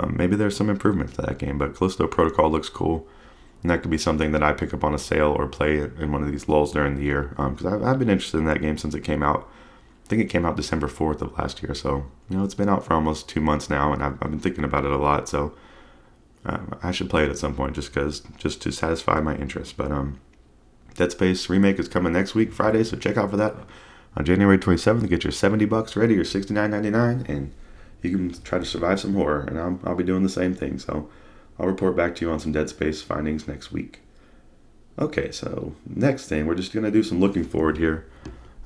maybe there's some improvement to that game. But Callisto Protocol looks cool, and that could be something that I pick up on a sale or play in one of these lulls during the year. Because I've been interested in that game since it came out. I think it came out December 4th of last year. So it's been out for almost 2 months now, and I've been thinking about it a lot. So I should play it at some point just to satisfy my interest. But Dead Space Remake is coming next week, Friday, so check out for that on January 27th. Get your $70 ready, or $69.99, and you can try to survive some horror, and I'll be doing the same thing. So I'll report back to you on some Dead Space findings next week. Okay, so next thing, we're just going to do some looking forward here.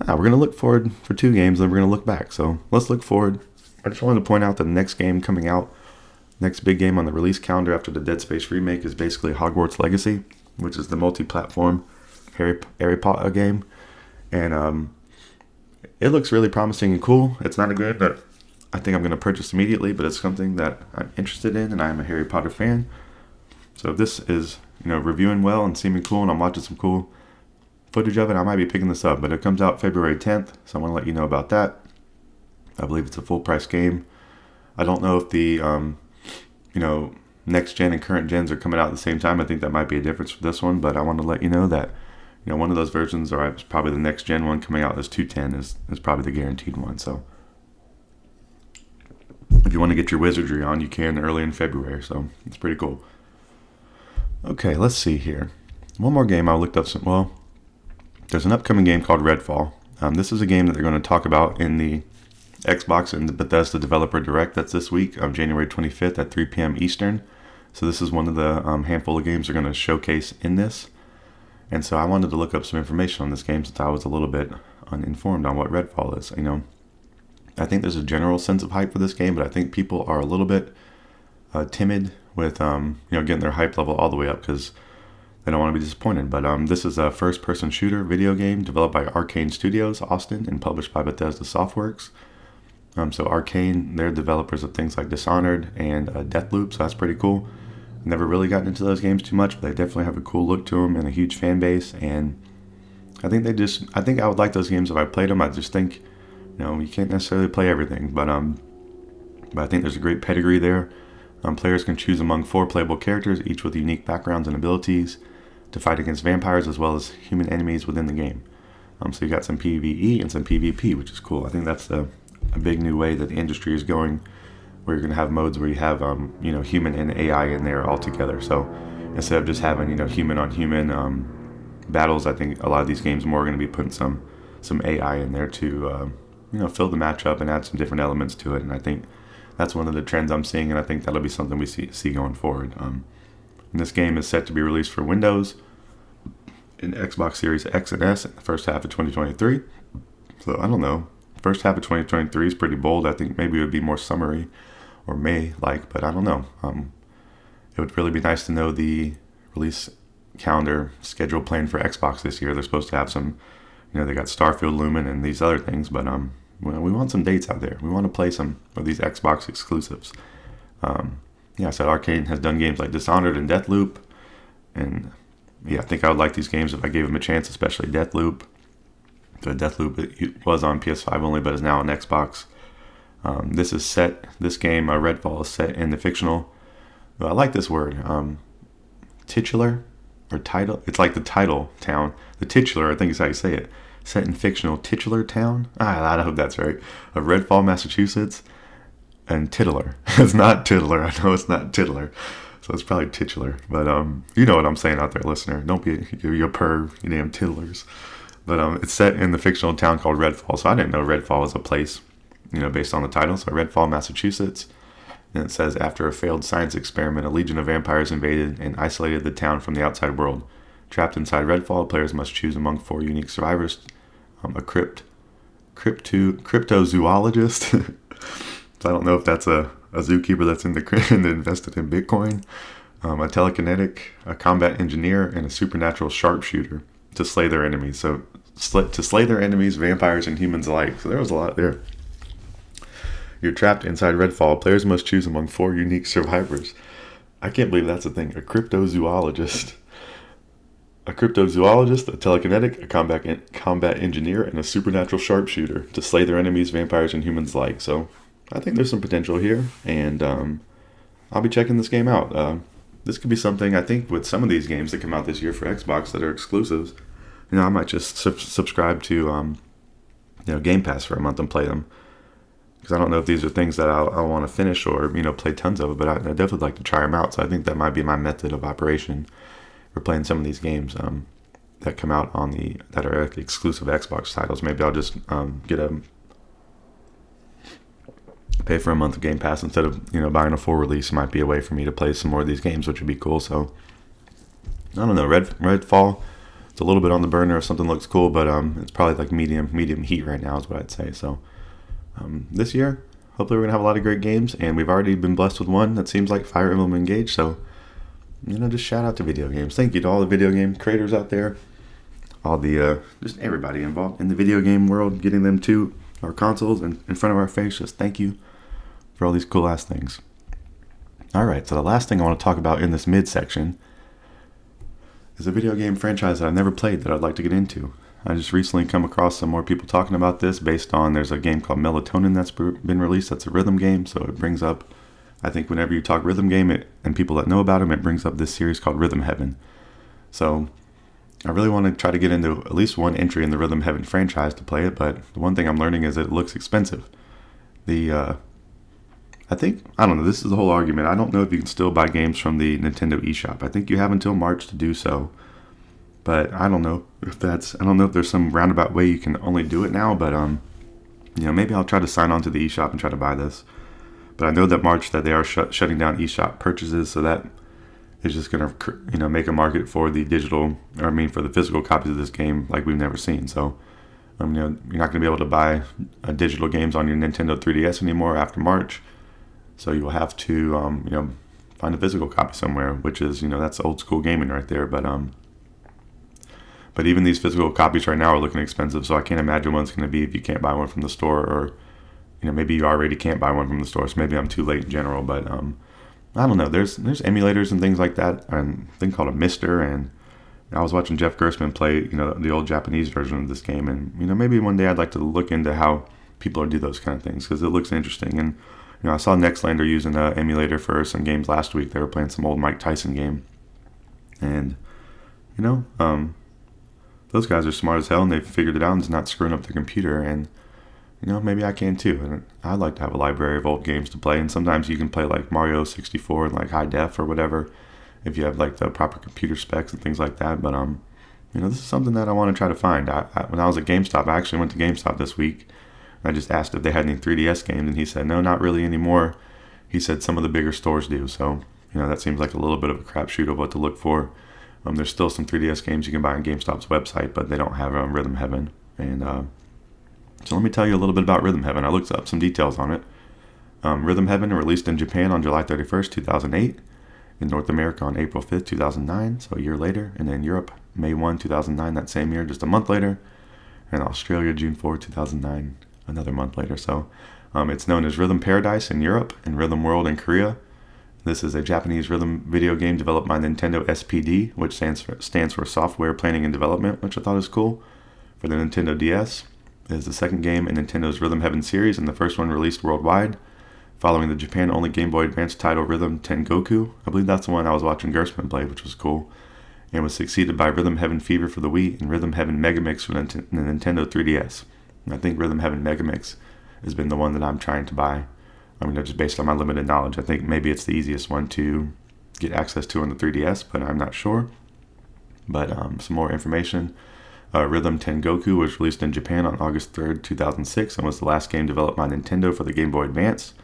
We're going to look forward for 2 games, then we're going to look back. So let's look forward. I just wanted to point out that the next game coming out, next big game on the release calendar after the Dead Space remake, is basically Hogwarts Legacy, which is the multi-platform Harry Potter game. And it looks really promising and cool. It's not a game that I think I'm going to purchase immediately, but it's something that I'm interested in, and I'm a Harry Potter fan. So if this is reviewing well and seeming cool, and I'm watching some cool footage of it, I might be picking this up. But it comes out February 10th, so I want to let you know about that. I believe it's a full price game. I don't know if the next gen and current gens are coming out at the same time. I think that might be a difference for this one, but I want to let you know that one of those versions, or it's probably the next gen one coming out, is 210 is probably the guaranteed one. So if you want to get your wizardry on, you can early in February. So it's pretty cool. Okay, let's see here. One more game I looked up. There's an upcoming game called Redfall. This is a game that they're going to talk about in the Xbox and the Bethesda Developer Direct. That's this week, January 25th at 3 p.m. Eastern. So this is one of the handful of games they're going to showcase in this. And so I wanted to look up some information on this game since I was a little bit uninformed on what Redfall is. I think there's a general sense of hype for this game, but I think people are a little bit timid with getting their hype level all the way up because they don't want to be disappointed. But this is a first-person shooter video game developed by Arcane Studios, Austin, and published by Bethesda Softworks. So Arcane, they're developers of things like Dishonored and Deathloop, so that's pretty cool. Never really gotten into those games too much, but they definitely have a cool look to them and a huge fan base. And I think I would like those games if I played them. I just think, you can't necessarily play everything, but I think there's a great pedigree there. Players can choose among 4 playable characters, each with unique backgrounds and abilities, to fight against vampires as well as human enemies within the game. So you got some PvE and some PvP, which is cool. I think that's a big new way that the industry is going where you're going to have modes where you have human and AI in there all together. So instead of just having human on human battles, I think a lot of these games more are going to be putting some AI in there to fill the matchup and add some different elements to it. And I think that's one of the trends I'm seeing, and I think that'll be something we see going forward. And this game is set to be released for Windows and Xbox Series X and S in the first half of 2023. So I don't know. First half of 2023 is pretty bold. I think maybe it would be more summery or May-like, but I don't know. It would really be nice to know the release calendar schedule planned for Xbox this year. They're supposed to have some, they got Starfield, Lumen, and these other things, but we want some dates out there. We want to play some of these Xbox exclusives. I said Arcane has done games like Dishonored and Deathloop, and I think I would like these games if I gave them a chance, especially Deathloop. The Deathloop, it was on PS5 only, but is now on Xbox. This game, Redfall, is set in the fictional, I like this word, titular, or title. It's like the title town. The titular, I think is how you say it. Set in fictional titular town. I hope that's right. Of Redfall, Massachusetts. And titular. It's not titular. I know it's not titular. So it's probably titular. But you know what I'm saying out there, listener. Don't be you perv, you damn titulars. But it's set in the fictional town called Redfall. So I didn't know Redfall was a place, based on the title. So Redfall, Massachusetts. And it says, after a failed science experiment, a legion of vampires invaded and isolated the town from the outside world. Trapped inside Redfall, players must choose among 4 unique survivors. A cryptozoologist. So I don't know if that's a zookeeper that's in the and invested in Bitcoin. A telekinetic, a combat engineer, and a supernatural sharpshooter to slay their enemies. So to slay their enemies, vampires and humans alike. So there was a lot there. You're trapped inside Redfall. Players must choose among 4 unique survivors. I can't believe that's a thing. A cryptozoologist. A cryptozoologist, a telekinetic, a combat engineer, and a supernatural sharpshooter to slay their enemies, vampires, and humans alike. So I think there's some potential here, and I'll be checking this game out. This could be something, I think, with some of these games that come out this year for Xbox that are exclusives. I might just subscribe to Game Pass for a month and play them. Because I don't know if these are things that I'll want to finish or, play tons of it, but I definitely like to try them out. So I think that might be my method of operation for playing some of these games that come out that are exclusive Xbox titles. Maybe I'll just pay for a month of Game Pass instead of, buying a full release. Might be a way for me to play some more of these games, which would be cool. So I don't know, Redfall, it's a little bit on the burner if something looks cool, but it's probably like medium heat right now is what I'd say. So this year, hopefully we're going to have a lot of great games, and we've already been blessed with one that seems like Fire Emblem Engage. So just shout out to video games. Thank you to all the video game creators out there, all the just everybody involved in the video game world, getting them to our consoles and in front of our face. Just thank you for all these cool ass things. All right, so the last thing I want to talk about in this midsection is a video game franchise that I've never played that I'd like to get into. I just recently come across some more people talking about this based on, there's a game called Melatonin that's been released. That's a rhythm game, so it brings up, I think whenever you talk rhythm game and people that know about them, it brings up this series called Rhythm Heaven. So I really want to try to get into at least one entry in the Rhythm Heaven franchise to play it, but the one thing I'm learning is that it looks expensive. I don't know, this is the whole argument. I don't know if you can still buy games from the Nintendo eShop. I think you have until March to do so. But I don't know if there's some roundabout way you can only do it now, but maybe I'll try to sign on to the eShop and try to buy this. But I know that March that they are shutting down eShop purchases, so that is just going to make a market for the for the physical copies of this game like we've never seen. So you're not going to be able to buy digital games on your Nintendo 3DS anymore after March. So you'll have to find a physical copy somewhere, which is that's old school gaming right there. But even these physical copies right now are looking expensive, so I can't imagine what it's going to be if you can't buy one from the store, or maybe you already can't buy one from the store, so maybe I'm too late in general. But I don't know. There's emulators and things like that, and a thing called a Mister, and I was watching Jeff Gerstmann play the old Japanese version of this game, and maybe one day I'd like to look into how people do those kind of things, because it looks interesting. And I saw Nextlander using an emulator for some games last week. They were playing some old Mike Tyson game, and those guys are smart as hell, and they've figured it out and it's not screwing up their computer. And maybe I can too. And I'd like to have a library of old games to play. And sometimes you can play like Mario 64 in like high def or whatever, if you have like the proper computer specs and things like that. But this is something that I want to try to find. When I was at GameStop, I actually went to GameStop this week. I just asked if they had any 3DS games, and he said no, not really anymore. He said some of the bigger stores do. So that seems like a little bit of a crapshoot of what to look for. There's still some 3DS games you can buy on GameStop's website, but they don't have Rhythm Heaven. And so let me tell you a little bit about Rhythm Heaven. I looked up some details on it. Rhythm Heaven released in Japan on July 31st, 2008. In North America on April 5th, 2009, so a year later. And in Europe, May 1, 2009, that same year, just a month later. And Australia, June 4, 2009, another month later. So it's known as Rhythm Paradise in Europe and Rhythm World in Korea. This is a Japanese rhythm video game developed by Nintendo SPD, which stands for Software Planning and Development, which I thought is cool, for the Nintendo DS. It is the second game in Nintendo's Rhythm Heaven series and the first one released worldwide, following the Japan-only Game Boy Advance title Rhythm Tengoku. I believe that's the one I was watching Gerstmann play, which was cool, and was succeeded by Rhythm Heaven Fever for the Wii and Rhythm Heaven Megamix for the Nintendo 3DS. And I think Rhythm Heaven Megamix has been the one that I'm trying to buy. Just based on my limited knowledge, I think maybe it's the easiest one to get access to on the 3DS, but I'm not sure. But some more information. Rhythm Tengoku was released in Japan on August 3rd, 2006, and was the last game developed by Nintendo for the Game Boy Advance.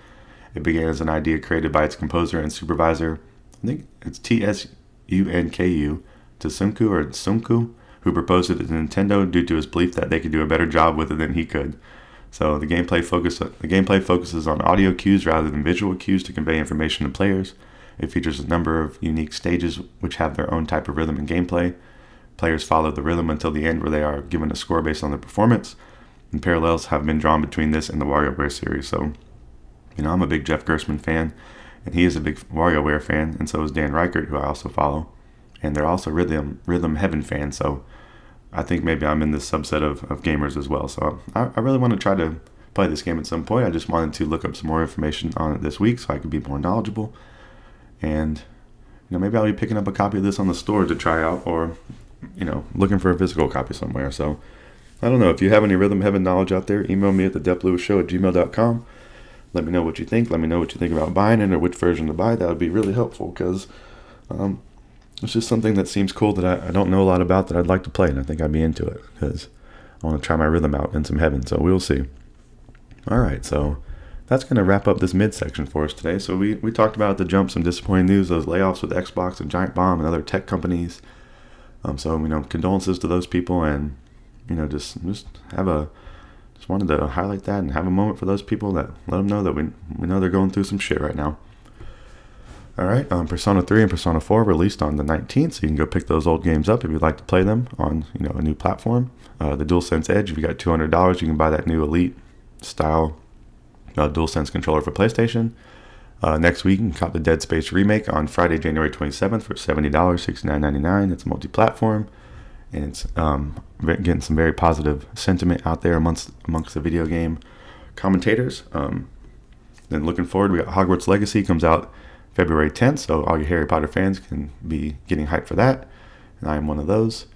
It began as an idea created by its composer and supervisor, I think it's Tsunku Tsunku, who proposed it to Nintendo due to his belief that they could do a better job with it than he could. So the gameplay focuses on audio cues rather than visual cues to convey information to players. It features a number of unique stages which have their own type of rhythm and gameplay. Players follow the rhythm until the end, where they are given a score based on their performance. And parallels have been drawn between this and the WarioWare series. So, I'm a big Jeff Gerstmann fan, and he is a big WarioWare fan, and so is Dan Reichert, who I also follow. And they're also Rhythm Heaven fans, so I think maybe I'm in this subset of gamers as well. So I really want to try to play this game at some point. I just wanted to look up some more information on it this week so I could be more knowledgeable. And, maybe I'll be picking up a copy of this on the store to try out, or, looking for a physical copy somewhere. So I don't know. If you have any Rhythm Heaven knowledge out there, email me at the DepLewisShow@gmail.com. Let me know what you think. Let me know what you think about buying it or which version to buy. That would be really helpful, because it's just something that seems cool that I don't know a lot about that I'd like to play, and I think I'd be into it because I want to try my rhythm out in some heaven, so we'll see. All right, so that's going to wrap up this midsection for us today. So we talked about the jump, some disappointing news, those layoffs with Xbox and Giant Bomb and other tech companies. So condolences to those people, and just wanted to highlight that and have a moment for those people, that let them know that we know they're going through some shit right now. All right, Persona 3 and Persona 4 released on the 19th, so you can go pick those old games up if you'd like to play them on a new platform. The DualSense Edge, if you got $200, you can buy that new Elite style DualSense controller for PlayStation. Next week, you can cop the Dead Space Remake on Friday, January 27th for $70, $69.99. It's multi-platform, and it's getting some very positive sentiment out there amongst the video game commentators. Then looking forward, we got Hogwarts Legacy comes out February 10th, so all your Harry Potter fans can be getting hyped for that, and I am one of those.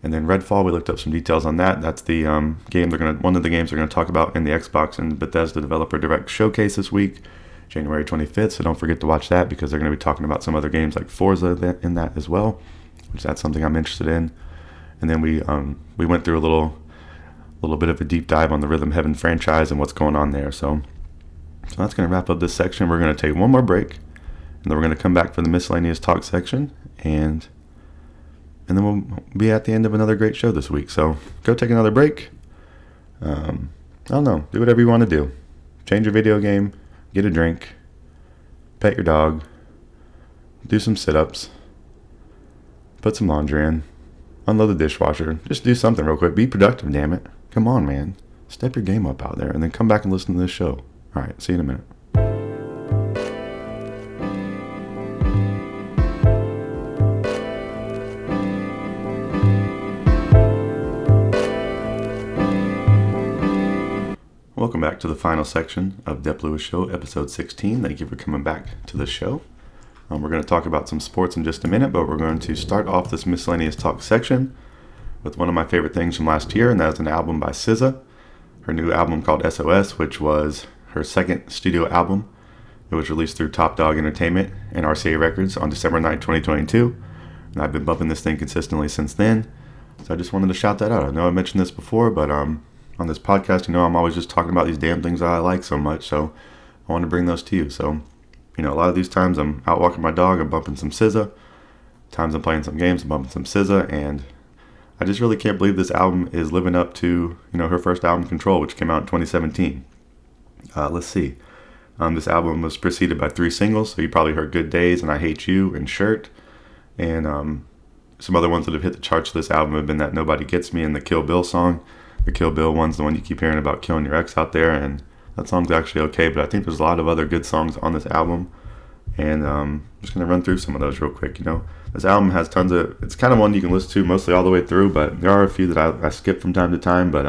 And then Redfall, we looked up some details on that. That's the game one of the games they're going to talk about in the Xbox and Bethesda Developer Direct Showcase this week, January 25th. So don't forget to watch that, because they're going to be talking about some other games like Forza in that as well, which that's something I'm interested in. And then we went through a little bit of a deep dive on the Rhythm Heaven franchise and what's going on there. So that's going to wrap up this section. We're going to take one more break, and then we're going to come back for the miscellaneous talk section, and then we'll be at the end of another great show this week. So go take another break. I don't know. Do whatever you want to do. Change your video game. Get a drink. Pet your dog. Do some sit-ups. Put some laundry in. Unload the dishwasher. Just do something real quick. Be productive, damn it. Come on, man. Step your game up out there, and then come back and listen to this show. All right. See you in a minute. Welcome back to the final section of Dep Lewis Show, episode 16. Thank you for coming back to the show. We're going to talk about some sports in just a minute, but we're going to start off this miscellaneous talk section with one of my favorite things from last year, and that is an album by SZA. her new album called SOS, which was her second studio album. It was released through Top Dog Entertainment and RCA Records on December 9th, 2022. And I've been bumping this thing consistently since then. So I just wanted to shout that out. I know I mentioned this before, but on this podcast, I'm always just talking about these damn things that I like so much. So I want to bring those to you. So, a lot of these times I'm out walking my dog, I'm bumping some SZA. Times I'm playing some games, I'm bumping some SZA. And I just really can't believe this album is living up to, her first album, Control, which came out in 2017. Let's see. This album was preceded by 3 singles. So you probably heard Good Days and I Hate You and Shirt. And some other ones that have hit the charts for this album have been that Nobody Gets Me and the Kill Bill song. The Kill Bill one's the one you keep hearing about killing your ex out there, and that song's actually okay, but I think there's a lot of other good songs on this album, and I'm just going to run through some of those real quick. This album has tons of, it's kind of one you can listen to mostly all the way through, but there are a few that I skip from time to time, but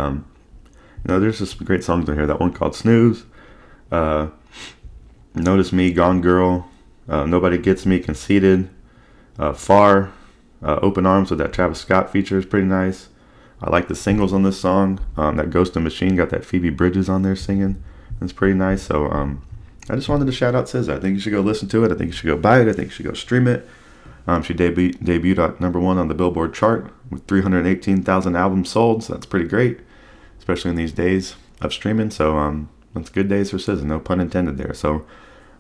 there's just some great songs in here. That one called Snooze, Notice Me, Gone Girl, Nobody Gets Me, Conceited, Far, Open Arms with that Travis Scott feature is pretty nice. I like the singles on this song. That Ghost and Machine got that Phoebe Bridges on there singing. It's pretty nice. So I just wanted to shout out SZA. I think you should go listen to it. I think you should go buy it. I think you should go stream it. She debuted at number 1 on the Billboard chart with 318,000 albums sold. So that's pretty great, especially in these days of streaming. So that's good days for SZA. No pun intended there. So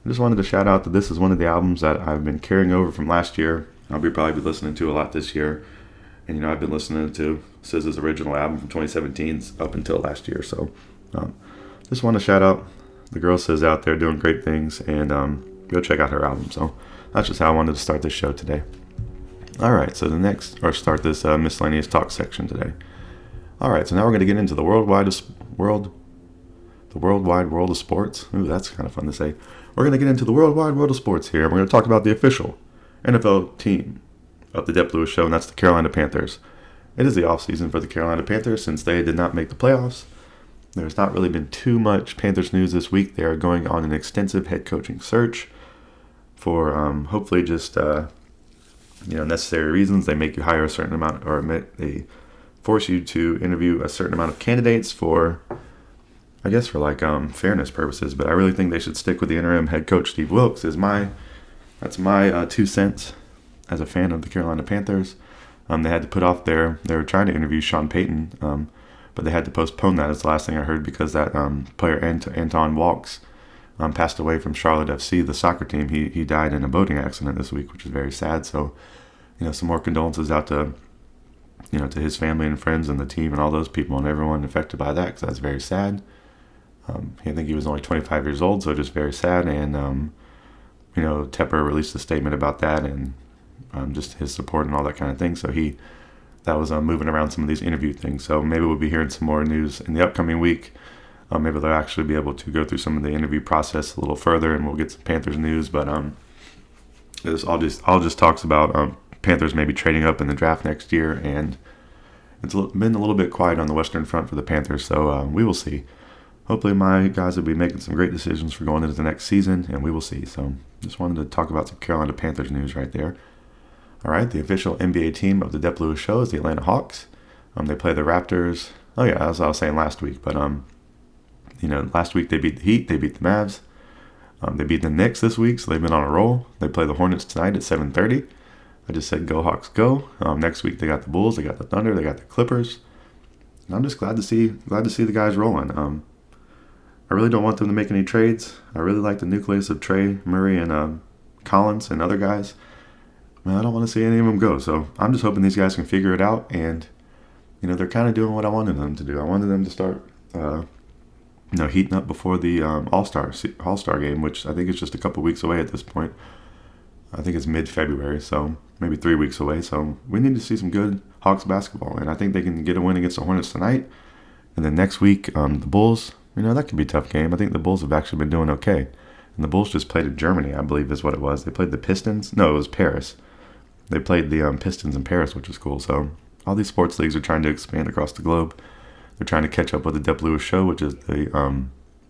I just wanted to shout out that this is one of the albums that I've been carrying over from last year. I'll probably be listening to a lot this year. And, I've been listening to SZA's original album from 2017 up until last year. So just want to shout out the girl SZA out there doing great things. And go check out her album. So that's just how I wanted to start this show today. All right, so start this miscellaneous talk section today. All right, so now we're going to get into the worldwide world of sports. Ooh, that's kind of fun to say. We're going to get into the worldwide world of sports here. We're going to talk about the official NFL team of the Dep Lewis Show, and that's the Carolina Panthers. It is the offseason for the Carolina Panthers since they did not make the playoffs. There's not really been too much Panthers news this week. They are going on an extensive head coaching search for hopefully just necessary reasons. They make you hire a certain amount, they force you to interview a certain amount of candidates for fairness purposes. But I really think they should stick with the interim head coach Steve Wilks. That's my 2 cents as a fan of the Carolina Panthers. They had to put off they were trying to interview Sean Payton, but they had to postpone that. Is the last thing I heard because that player Anton Walks passed away from Charlotte FC, the soccer team. He died in a boating accident this week, which is very sad. So, some more condolences out to to his family and friends and the team and all those people and everyone affected by that, because that's very sad. I think he was only 25 years old, so just very sad. And Tepper released a statement about that and just his support and all that kind of thing. So that was moving around some of these interview things. So maybe we'll be hearing some more news in the upcoming week. Maybe they'll actually be able to go through some of the interview process a little further, and we'll get some Panthers news. But this all just talks about Panthers maybe trading up in the draft next year, and it's been a little bit quiet on the Western Front for the Panthers. So we will see. Hopefully my guys will be making some great decisions for going into the next season, and we will see. So just wanted to talk about some Carolina Panthers news right there. All right, the official NBA team of the Dep Lewis Show is the Atlanta Hawks. They play the Raptors. Oh yeah, as I was saying last week. But last week they beat the Heat, they beat the Mavs. They beat the Knicks this week, so they've been on a roll. They play the Hornets tonight at 7:30. I just said go Hawks go. Next week they got the Bulls, they got the Thunder, they got the Clippers. And I'm just glad to see the guys rolling. I really don't want them to make any trades. I really like the nucleus of Trey, Murray, and Collins and other guys. I don't want to see any of them go. So I'm just hoping these guys can figure it out. And, they're kind of doing what I wanted them to do. I wanted them to start, heating up before the All-Star game, which I think is just a couple weeks away at this point. I think it's mid-February, so maybe 3 weeks away. So we need to see some good Hawks basketball. And I think they can get a win against the Hornets tonight. And then next week, the Bulls, that could be a tough game. I think the Bulls have actually been doing okay. And the Bulls just played in Germany, I believe is what it was. They played the Pistons. No, it was Paris. They played the Pistons in Paris, which is cool. So all these sports leagues are trying to expand across the globe. They're trying to catch up with the Dep Lewis Show, which is the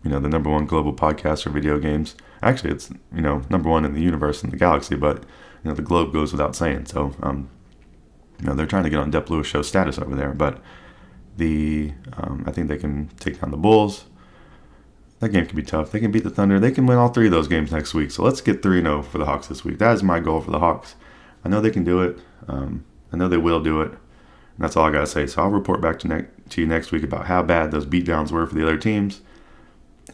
the number one global podcast for video games. Actually, it's number one in the universe and the galaxy, but the globe goes without saying. So they're trying to get on Dep Lewis Show status over there, but I think they can take down the Bulls. That game can be tough. They can beat the Thunder. They can win all 3 of those games next week. So let's get 3-0 for the Hawks this week. That is my goal for the Hawks. I know they can do it. I know they will do it. And that's all I got to say. So I'll report back to you next week about how bad those beatdowns were for the other teams.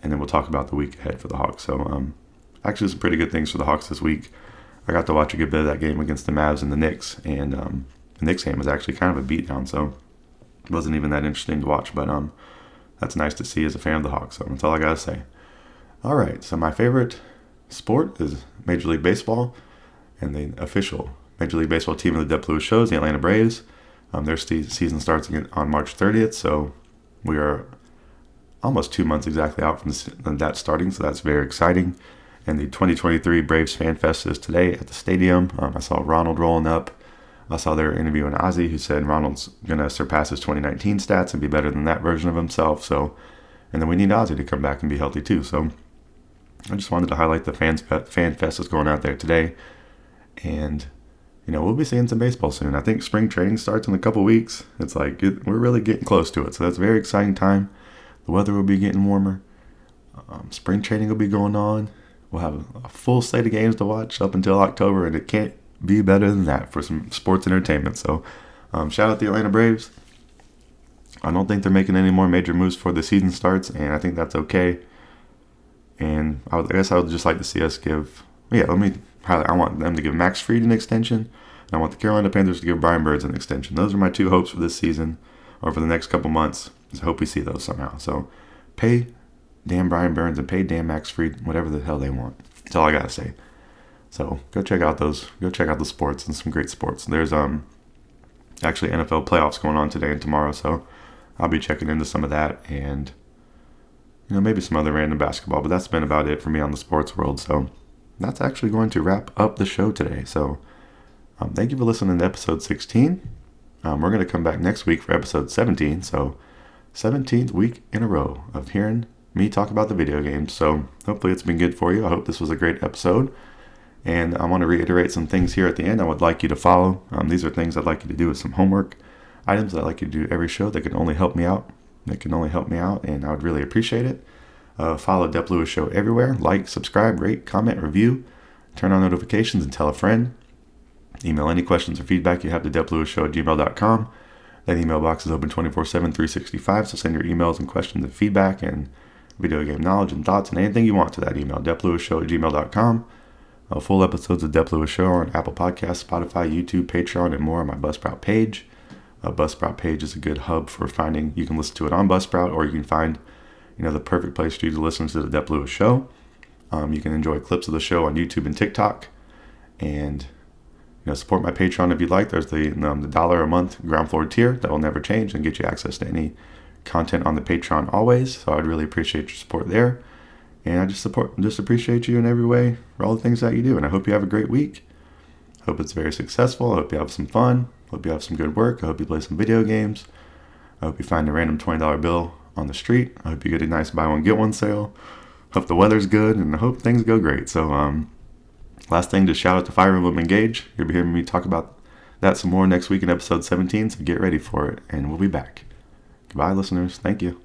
And then we'll talk about the week ahead for the Hawks. So actually some pretty good things for the Hawks this week. I got to watch a good bit of that game against the Mavs and the Knicks. And the Knicks game was actually kind of a beatdown. So it wasn't even that interesting to watch. But that's nice to see as a fan of the Hawks. So that's all I got to say. All right. So my favorite sport is Major League Baseball. And the official Major League Baseball team of the Dep Lewis Show is the Atlanta Braves. Their season starts again on March 30th. So we are almost 2 months exactly out from that starting. So that's very exciting. And the 2023 Braves Fan Fest is today at the stadium. I saw Ronald rolling up. I saw their interview on Ozzy, who said Ronald's going to surpass his 2019 stats and be better than that version of himself. So, and then we need Ozzy to come back and be healthy too. So I just wanted to highlight the Fan Fest that's going out there today. And, we'll be seeing some baseball soon. I think spring training starts in a couple weeks. It's like we're really getting close to it. So that's a very exciting time. The weather will be getting warmer. Spring training will be going on. We'll have a full slate of games to watch up until October, and it can't be better than that for some sports entertainment. So shout out the Atlanta Braves. I don't think they're making any more major moves before the season starts, and I think that's okay. And I guess I would just like to see us I want them to give Max Fried an extension, and I want the Carolina Panthers to give Brian Burns an extension. Those are my 2 hopes for this season, or for the next couple months. So I hope we see those somehow. So pay damn Brian Burns and pay damn Max Fried whatever the hell they want. That's all I gotta say. So go check out the sports, and some great sports. There's actually NFL playoffs going on today and tomorrow, so I'll be checking into some of that, and maybe some other random basketball, but that's been about it for me on the sports world. So that's actually going to wrap up the show today. So thank you for listening to episode 16. We're going to come back next week for episode 17. So 17th week in a row of hearing me talk about the video games. So hopefully it's been good for you. I hope this was a great episode. And I want to reiterate some things here at the end I would like you to follow. These are things I'd like you to do as some homework items that I'd like you to do every show that can only help me out. And I would really appreciate it. Follow Dep Lewis Show everywhere. Like, subscribe, rate, comment, review. Turn on notifications and tell a friend. Email any questions or feedback you have to DepLewisShow@gmail.com. That email box is open 24/7, 365, so send your emails and questions and feedback and video game knowledge and thoughts and anything you want to that email, DepLewisShow@gmail.com. Full episodes of Dep Lewis Show are on Apple Podcasts, Spotify, YouTube, Patreon, and more on my Buzzsprout page. Buzzsprout page is a good hub for finding. You can listen to it on Buzzsprout, or you can find the perfect place for you to listen to the Dep Lewis Show. You can enjoy clips of the show on YouTube and TikTok. And support my Patreon if you'd like. There's the $1 a month ground floor tier that will never change and get you access to any content on the Patreon always. So I'd really appreciate your support there. And I just appreciate you in every way for all the things that you do. And I hope you have a great week. I hope it's very successful. I hope you have some fun. I hope you have some good work. I hope you play some video games. I hope you find a random $20 bill on the street. I hope you get a nice buy one get one sale. Hope the weather's good, and I hope things go great. So last thing, just shout out to Fire Emblem Engage. You'll be hearing me talk about that some more next week in episode 17, so get ready for it, and we'll be back. Goodbye, listeners. Thank you.